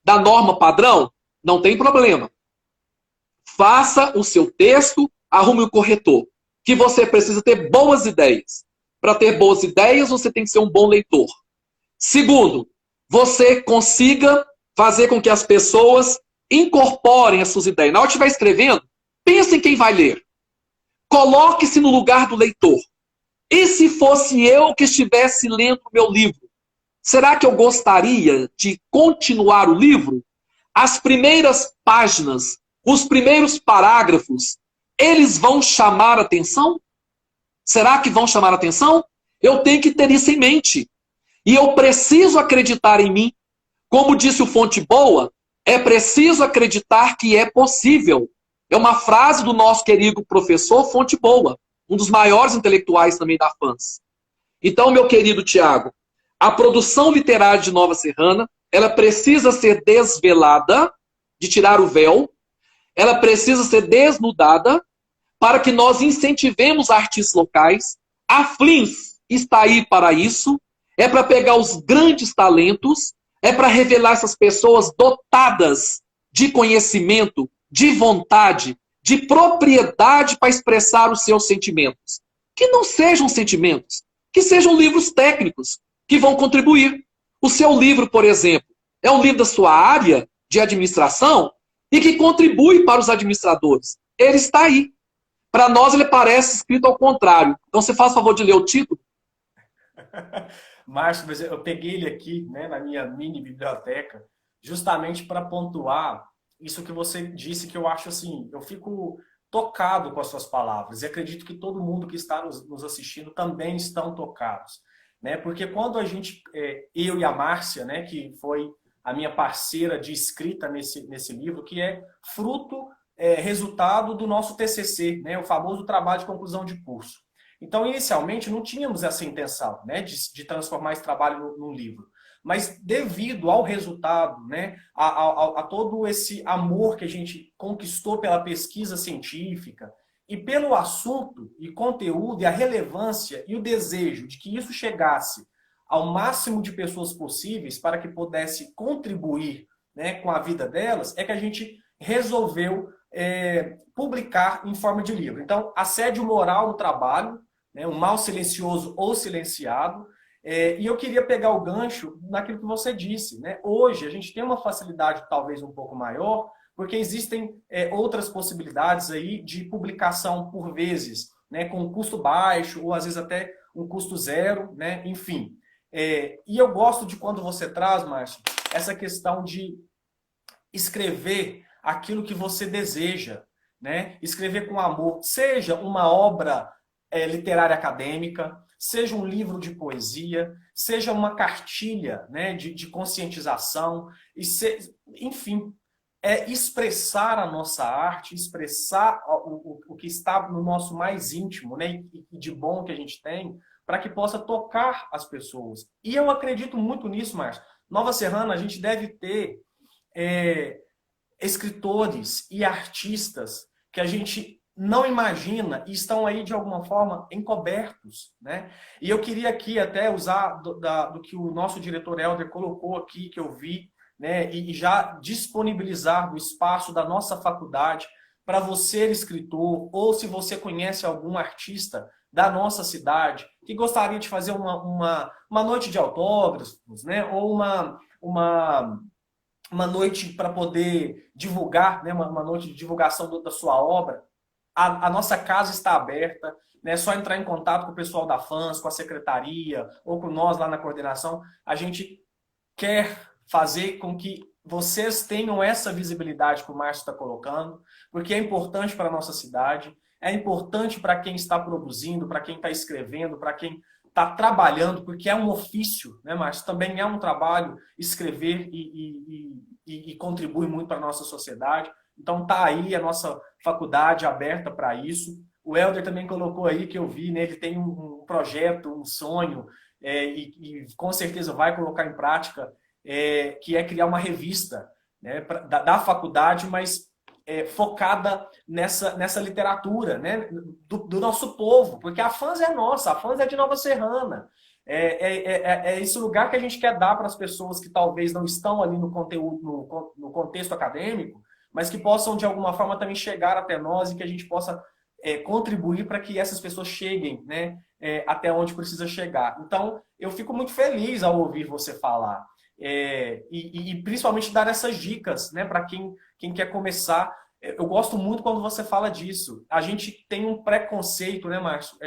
da norma padrão? Não tem problema. Faça o seu texto, arrume o corretor. Que você precisa ter boas ideias. Para ter boas ideias, você tem que ser um bom leitor. Segundo, você consiga fazer com que as pessoas incorporem as suas ideias. Na hora que estiver escrevendo, pense em quem vai ler. Coloque-se no lugar do leitor. E se fosse eu que estivesse lendo o meu livro? Será que eu gostaria de continuar o livro? As primeiras páginas, os primeiros parágrafos, eles vão chamar atenção? Será que vão chamar atenção? Eu tenho que ter isso em mente. E eu preciso acreditar em mim. Como disse o Fonte Boa, é preciso acreditar que é possível. É uma frase do nosso querido professor Fonte Boa, um dos maiores intelectuais também da FANS. Então, meu querido Tiago, a produção literária de Nova Serrana, ela precisa ser desvelada, de tirar o véu, ela precisa ser desnudada, para que nós incentivemos artistas locais. A Flins está aí para isso, é para pegar os grandes talentos, é para revelar essas pessoas dotadas de conhecimento, de vontade, de propriedade para expressar os seus sentimentos. Que não sejam sentimentos, que sejam livros técnicos, que vão contribuir. O seu livro, por exemplo, é um livro da sua área de administração e que contribui para os administradores. Ele está aí. Para nós, ele parece escrito ao contrário. Então, você faz o favor de ler o título? Márcio, mas eu peguei ele aqui, né, na minha mini biblioteca, justamente para pontuar isso que você disse, que eu acho assim, eu fico tocado com as suas palavras, e acredito que todo mundo que está nos assistindo também estão tocados, né? Porque quando a gente, eu e a Márcia, né, que foi a minha parceira de escrita nesse livro, que é fruto, resultado do nosso TCC, né, o famoso trabalho de conclusão de curso. Então, inicialmente, não tínhamos essa intenção, né, de transformar esse trabalho num livro. Mas devido ao resultado, né, a todo esse amor que a gente conquistou pela pesquisa científica e pelo assunto e conteúdo e a relevância e o desejo de que isso chegasse ao máximo de pessoas possíveis para que pudesse contribuir, né, com a vida delas, é que a gente resolveu publicar em forma de livro. Então, assédio moral no trabalho, né, o mal silencioso ou silenciado. E eu queria pegar o gancho naquilo que você disse, né? Hoje a gente tem uma facilidade talvez um pouco maior, porque existem outras possibilidades aí de publicação por vezes, né, com um custo baixo ou às vezes até um custo zero, né? Enfim. E eu gosto de quando você traz, Márcio, essa questão de escrever aquilo que você deseja, né? Escrever com amor, seja uma obra literária acadêmica, seja um livro de poesia, seja uma cartilha, né, de conscientização, enfim, é expressar a nossa arte, expressar o que está no nosso mais íntimo, né? E de bom que a gente tem, para que possa tocar as pessoas. E eu acredito muito nisso, Márcio. Nova Serrana, a gente deve ter escritores e artistas que a gente não imagina e estão aí, de alguma forma, encobertos, né? E eu queria aqui até usar do que o nosso diretor Helder colocou aqui, que eu vi, né? E já disponibilizar o espaço da nossa faculdade para você, escritor, ou se você conhece algum artista da nossa cidade que gostaria de fazer uma noite de autógrafos, né? Ou uma noite para poder divulgar, né? Uma noite de divulgação da sua obra. A nossa casa está aberta, né? É só entrar em contato com o pessoal da FANS, com a secretaria, ou com nós lá na coordenação. A gente quer fazer com que vocês tenham essa visibilidade que o Márcio está colocando, porque é importante para a nossa cidade, é importante para quem está produzindo, para quem está escrevendo, para quem está trabalhando, porque é um ofício, né, Márcio? Também é um trabalho escrever e contribui muito para a nossa sociedade. Então tá aí a nossa faculdade aberta para isso. O Helder também colocou aí, que eu vi, né? Ele tem um projeto, um sonho, e com certeza vai colocar em prática, que é criar uma revista, né, da faculdade, mas focada nessa literatura, né, do nosso povo, porque a FANS é nossa, a FANS é de Nova Serrana. É esse lugar que a gente quer dar para as pessoas que talvez não estão ali no conteúdo, no contexto acadêmico, mas que possam, de alguma forma, também chegar até nós e que a gente possa contribuir para que essas pessoas cheguem, né, até onde precisa chegar. Então, eu fico muito feliz ao ouvir você falar. E principalmente dar essas dicas, né, para quem quer começar. Eu gosto muito quando você fala disso. A gente tem um preconceito, né, Márcio,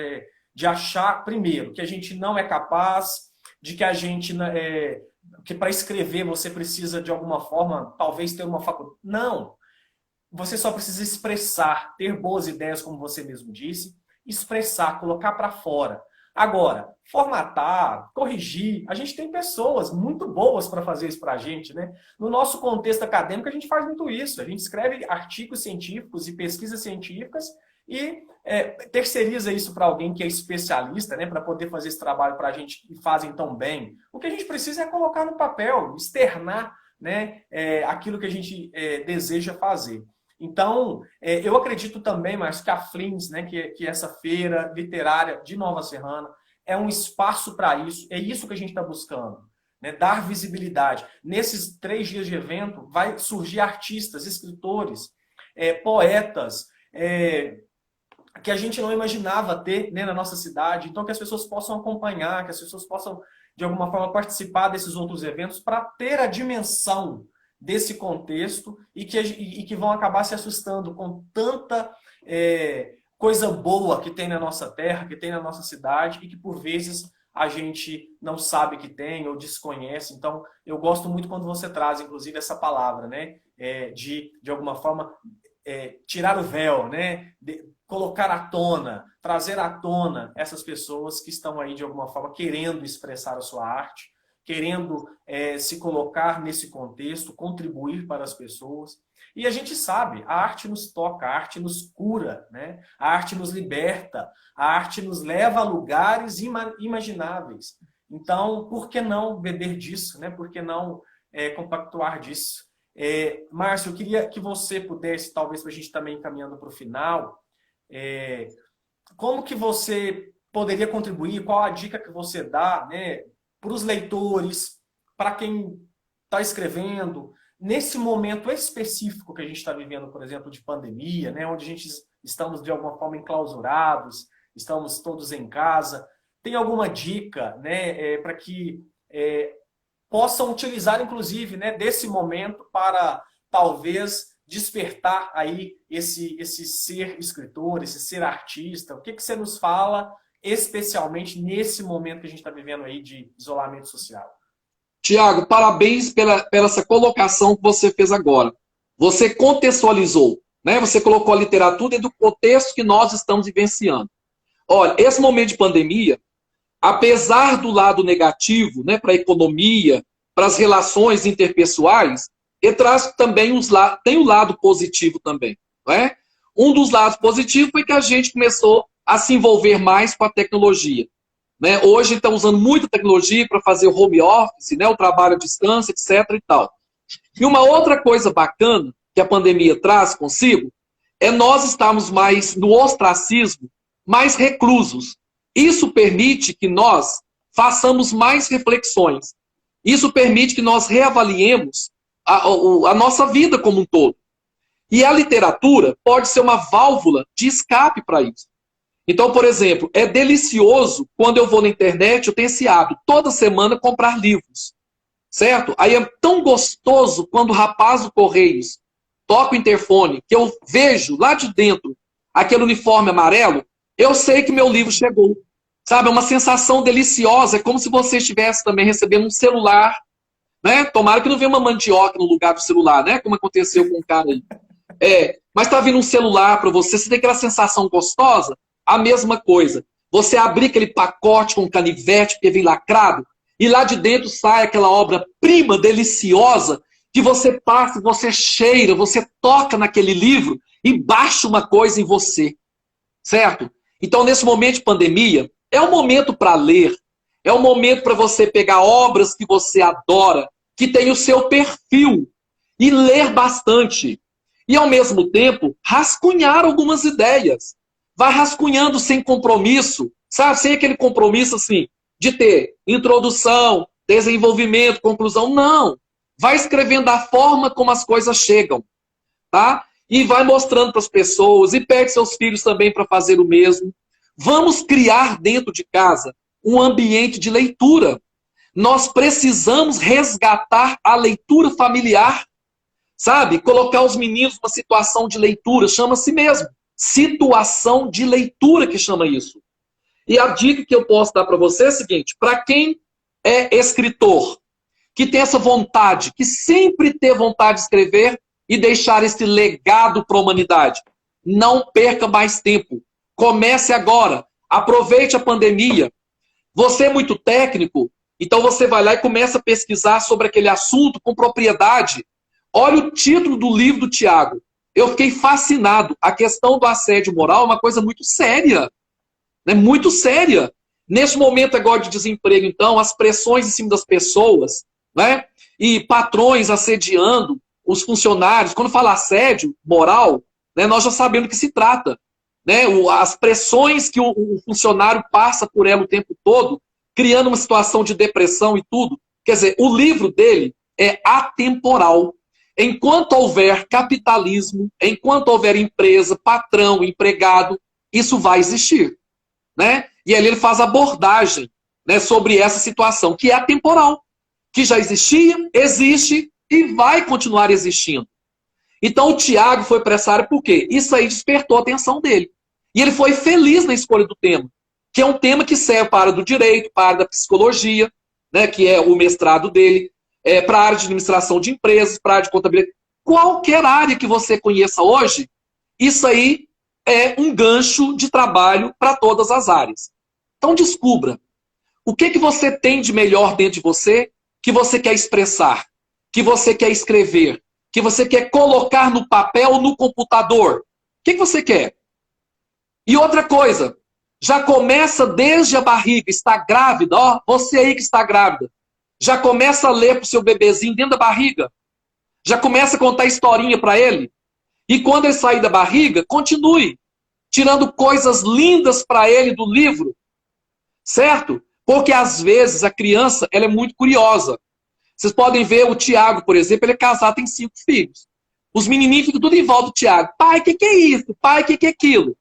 de achar, primeiro, que a gente não é capaz, de que a gente... que para escrever você precisa, de alguma forma, talvez ter uma faculdade. Não! Você só precisa expressar, ter boas ideias, como você mesmo disse, expressar, colocar para fora. Agora, formatar, corrigir, a gente tem pessoas muito boas para fazer isso para a gente, né? No nosso contexto acadêmico, a gente faz muito isso. A gente escreve artigos científicos e pesquisas científicas e terceiriza isso para alguém que é especialista, né? Para poder fazer esse trabalho para a gente e fazem tão bem. O que a gente precisa é colocar no papel, externar, né? Aquilo que a gente deseja fazer. Então, eu acredito também, Márcio, que a FLINS, né, que essa feira literária de Nova Serrana, é um espaço para isso, é isso que a gente está buscando, né, dar visibilidade. Nesses 3 dias de evento, vai surgir artistas, escritores, poetas, que a gente não imaginava ter, né, na nossa cidade, então que as pessoas possam acompanhar, que as pessoas possam, de alguma forma, participar desses outros eventos para ter a dimensão desse contexto e que vão acabar se assustando com tanta coisa boa que tem na nossa terra, que tem na nossa cidade e que por vezes a gente não sabe que tem ou desconhece. Então, eu gosto muito quando você traz, inclusive, essa palavra, né? De alguma forma, tirar o véu, né? Colocar à tona, trazer à tona essas pessoas que estão aí, de alguma forma, querendo expressar a sua arte, querendo se colocar nesse contexto, contribuir para as pessoas. E a gente sabe, a arte nos toca, a arte nos cura, né? A arte nos liberta, a arte nos leva a lugares imagináveis. Então, por que não beber disso, né? Por que não compactuar disso? Márcio, eu queria que você pudesse, talvez para a gente também caminhando para o final, como que você poderia contribuir, qual a dica que você dá, né, para os leitores, para quem está escrevendo, nesse momento específico que a gente está vivendo, por exemplo, de pandemia, né, onde estamos de alguma forma enclausurados, estamos todos em casa. Tem alguma dica, né, para que possam utilizar, inclusive, né, desse momento para talvez despertar aí esse ser escritor, esse ser artista? O que você nos fala, especialmente nesse momento que a gente está vivendo aí de isolamento social? Tiago, parabéns pela essa colocação que você fez agora. Você contextualizou, né? Você colocou a literatura dentro do contexto que nós estamos vivenciando. Olha, esse momento de pandemia, apesar do lado negativo, né, para a economia, para as relações interpessoais, ele traz também tem o lado positivo também, não é? Um dos lados positivos foi que a gente começou a se envolver mais com a tecnologia, né? Hoje está usando muita tecnologia para fazer o home office, né? O trabalho à distância, etc. e tal. E uma outra coisa bacana que a pandemia traz consigo é nós estarmos mais no ostracismo, mais reclusos. Isso permite que nós façamos mais reflexões. Isso permite que nós reavaliemos a nossa vida como um todo. E a literatura pode ser uma válvula de escape para isso. Então, por exemplo, é delicioso quando eu vou na internet, eu tenho esse hábito, toda semana comprar livros. Certo? Aí é tão gostoso quando o rapaz do Correios toca o interfone, que eu vejo lá de dentro aquele uniforme amarelo, eu sei que meu livro chegou. Sabe? É uma sensação deliciosa, é como se você estivesse também recebendo um celular, né? Tomara que não venha uma mandioca no lugar do celular, né? Como aconteceu com um cara aí. Mas tá vindo um celular para você, você tem aquela sensação gostosa, a mesma coisa. Você abrir aquele pacote com canivete, porque vem lacrado, e lá de dentro sai aquela obra-prima deliciosa que você passa, você cheira, você toca naquele livro e baixa uma coisa em você. Certo? Então, nesse momento de pandemia, é um momento para ler, é um momento para você pegar obras que você adora, que tem o seu perfil, e ler bastante. E, ao mesmo tempo, rascunhar algumas ideias. Vai rascunhando sem compromisso, sabe? Sem aquele compromisso assim, de ter introdução, desenvolvimento, conclusão. Não. Vai escrevendo da forma como as coisas chegam. Tá? E vai mostrando para as pessoas, e pede seus filhos também para fazer o mesmo. Vamos criar dentro de casa um ambiente de leitura. Nós precisamos resgatar a leitura familiar. Sabe? Colocar os meninos numa situação de leitura, chama-se mesmo. Situação de leitura que chama isso. E a dica que eu posso dar para você é a seguinte, para quem é escritor, que tem essa vontade, que sempre tem vontade de escrever e deixar esse legado para a humanidade, não perca mais tempo. Comece agora. Aproveite a pandemia. Você é muito técnico, então você vai lá e começa a pesquisar sobre aquele assunto com propriedade. Olha o título do livro do Tiago. Eu fiquei fascinado. A questão do assédio moral é uma coisa muito séria. Né? Muito séria. Nesse momento agora de desemprego, então, as pressões em cima das pessoas, né? E patrões assediando os funcionários. Quando fala assédio moral, né, nós já sabemos do que se trata. Né? As pressões que o funcionário passa por ela o tempo todo, criando uma situação de depressão e tudo. Quer dizer, o livro dele é atemporal. Enquanto houver capitalismo, enquanto houver empresa, patrão, empregado, isso vai existir. Né? E ali ele faz abordagem, né, sobre essa situação, que é atemporal, que já existia, existe e vai continuar existindo. Então o Tiago foi para essa área por quê? Isso aí despertou a atenção dele. E ele foi feliz na escolha do tema, que é um tema que serve para a área do direito, para a área da psicologia, né, que é o mestrado dele, para a área de administração de empresas, para a área de contabilidade. Qualquer área que você conheça hoje, isso aí é um gancho de trabalho para todas as áreas. Então descubra o que você tem de melhor dentro de você, que você quer expressar, que você quer escrever, que você quer colocar no papel ou no computador. O que você quer? E outra coisa, já começa desde a barriga, está grávida, ó, você aí que está grávida, já começa a ler para o seu bebezinho dentro da barriga, já começa a contar historinha para ele, e quando ele sair da barriga, continue tirando coisas lindas para ele do livro, certo? Porque às vezes a criança ela é muito curiosa. Vocês podem ver o Tiago, por exemplo, ele é casado, tem 5 filhos. Os menininhos ficam tudo em volta do Tiago. Pai, o que é isso? Pai, o que é aquilo?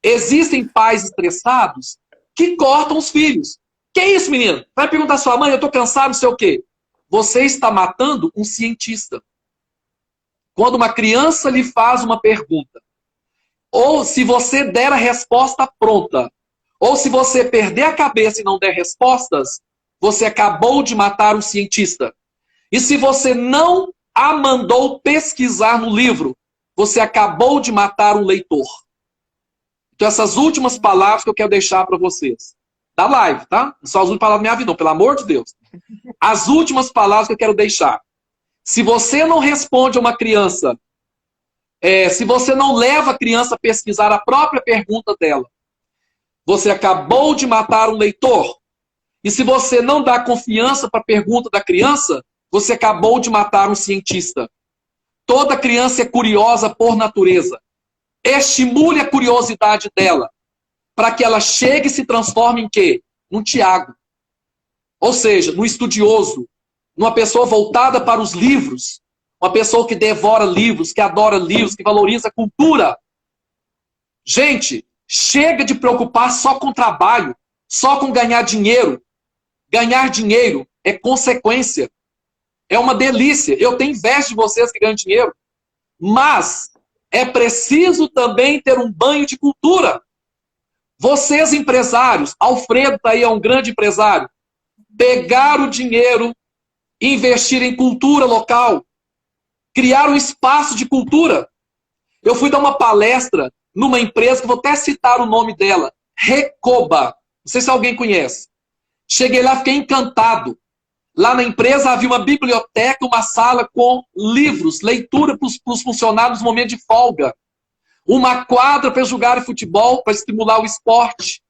Existem pais estressados que cortam os filhos. Que é isso, menino? Vai perguntar à sua mãe, eu estou cansado, não sei o quê. Você está matando um cientista. Quando uma criança lhe faz uma pergunta, ou se você der a resposta pronta, ou se você perder a cabeça e não der respostas, você acabou de matar um cientista. E se você não a mandou pesquisar no livro, você acabou de matar um leitor. Então essas últimas palavras que eu quero deixar para vocês. Da live, tá? Não são as últimas palavras da minha vida, não, pelo amor de Deus. As últimas palavras que eu quero deixar. Se você não responde a uma criança, se você não leva a criança a pesquisar a própria pergunta dela, você acabou de matar um leitor. E se você não dá confiança para a pergunta da criança, você acabou de matar um cientista. Toda criança é curiosa por natureza. Estimule a curiosidade dela, para que ela chegue e se transforme em quê? Num Tiago. Ou seja, num estudioso, numa pessoa voltada para os livros, uma pessoa que devora livros, que adora livros, que valoriza a cultura. Gente, chega de preocupar só com trabalho, só com ganhar dinheiro. Ganhar dinheiro é consequência. É uma delícia. Eu tenho inveja de vocês que ganham dinheiro. Mas é preciso também ter um banho de cultura. Vocês, empresários, Alfredo está aí, é um grande empresário. Pegar o dinheiro, investir em cultura local, criar um espaço de cultura. Eu fui dar uma palestra numa empresa, que vou até citar o nome dela, Recoba. Não sei se alguém conhece. Cheguei lá, fiquei encantado. Lá na empresa havia uma biblioteca, uma sala com livros, leitura para os funcionários no momento de folga. Uma quadra para jogar futebol, para estimular o esporte.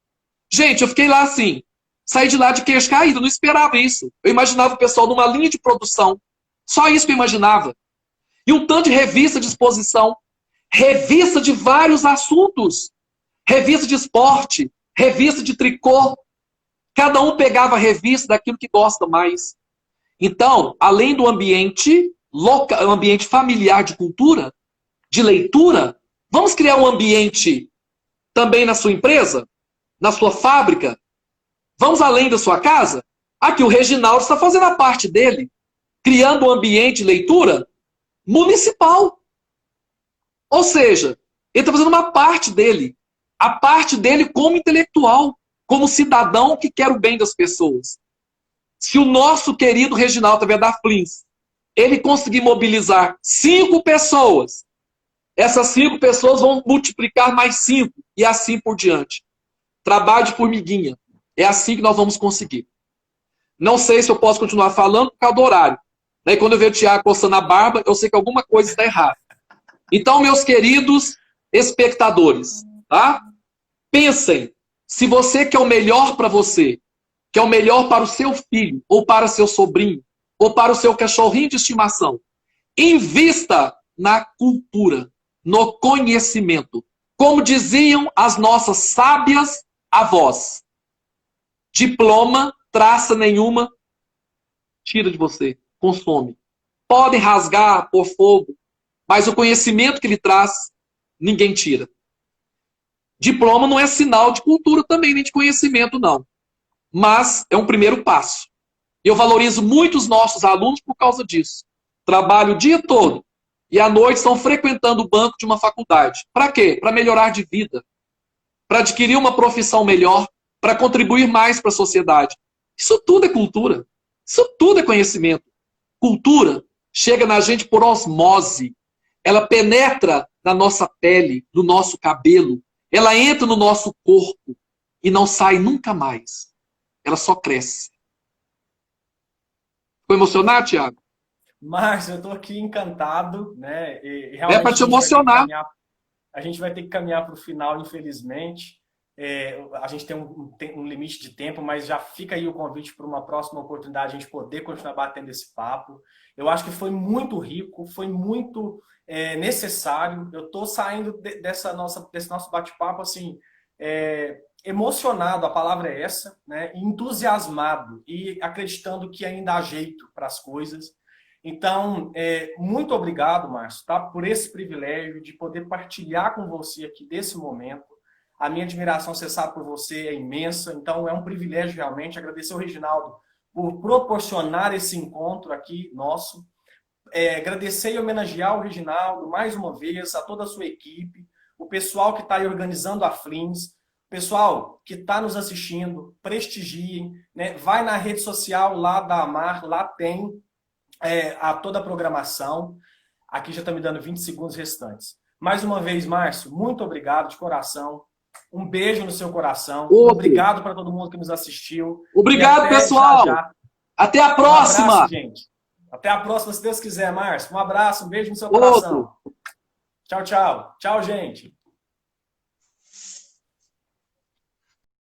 Gente, eu fiquei lá assim, saí de lá de queixo caído, não esperava isso. Eu imaginava o pessoal numa linha de produção. Só isso que eu imaginava. E um tanto de revista de exposição. Revista de vários assuntos. Revista de esporte, revista de tricô. Cada um pegava a revista daquilo que gosta mais. Então, além do ambiente local, ambiente familiar de cultura, de leitura, vamos criar um ambiente também na sua empresa, na sua fábrica. Vamos além da sua casa. Aqui o Reginaldo está fazendo a parte dele, criando um ambiente de leitura municipal. Ou seja, ele está fazendo uma parte dele. A parte dele como intelectual, como cidadão que quer o bem das pessoas. Se o nosso querido Reginaldo da Flins, ele conseguir mobilizar 5 pessoas, essas 5 pessoas vão multiplicar mais 5 e assim por diante. Trabalho de formiguinha. É assim que nós vamos conseguir. Não sei se eu posso continuar falando por causa do horário. Daí quando eu vejo o Tiago coçando a barba, eu sei que alguma coisa está errada. Então, meus queridos espectadores, tá? Pensem, se você quer o melhor para você, quer o melhor para o seu filho, ou para seu sobrinho, ou para o seu cachorrinho de estimação, invista na cultura, no conhecimento. Como diziam as nossas sábias avós, diploma, traça nenhuma, tira de você, consome. Podem rasgar, pôr fogo, mas o conhecimento que ele traz, ninguém tira. Diploma não é sinal de cultura também, nem de conhecimento, não. Mas é um primeiro passo. Eu valorizo muito os nossos alunos por causa disso. Trabalho o dia todo e à noite estão frequentando o banco de uma faculdade. Para quê? Para melhorar de vida. Para adquirir uma profissão melhor, para contribuir mais para a sociedade. Isso tudo é cultura. Isso tudo é conhecimento. Cultura chega na gente por osmose. Ela penetra na nossa pele, no nosso cabelo. Ela entra no nosso corpo e não sai nunca mais. Ela só cresce. Ficou emocionado, Tiago? Márcio, eu estou aqui encantado, né? E é para te emocionar. A gente vai ter que caminhar para o final, infelizmente. A gente tem um limite de tempo, mas já fica aí o convite para uma próxima oportunidade a gente poder continuar batendo esse papo. Eu acho que foi muito rico, foi muito necessário. Eu estou saindo desse nosso bate-papo assim, emocionado, a palavra é essa, né? Entusiasmado e acreditando que ainda há jeito para as coisas. Então, muito obrigado, Márcio, tá? Por esse privilégio de poder partilhar com você aqui desse momento. A minha admiração, você sabe, por você é imensa, então é um privilégio realmente. Agradecer ao Reginaldo por proporcionar esse encontro aqui nosso. Agradecer e homenagear o Reginaldo mais uma vez, a toda a sua equipe, o pessoal que está aí organizando a Flins, pessoal que está nos assistindo, prestigiem, né? Vai na rede social lá da Amar, lá tem toda a programação. Aqui já está me dando 20 segundos restantes. Mais uma vez, Márcio, muito obrigado de coração. Um beijo no seu coração. Obrigado para todo mundo que nos assistiu. Obrigado, pessoal. Já. Até a próxima. Um abraço, gente. Até a próxima, se Deus quiser, Márcio. Um abraço, um beijo no seu Outro. coração. Tchau, tchau. Tchau, gente.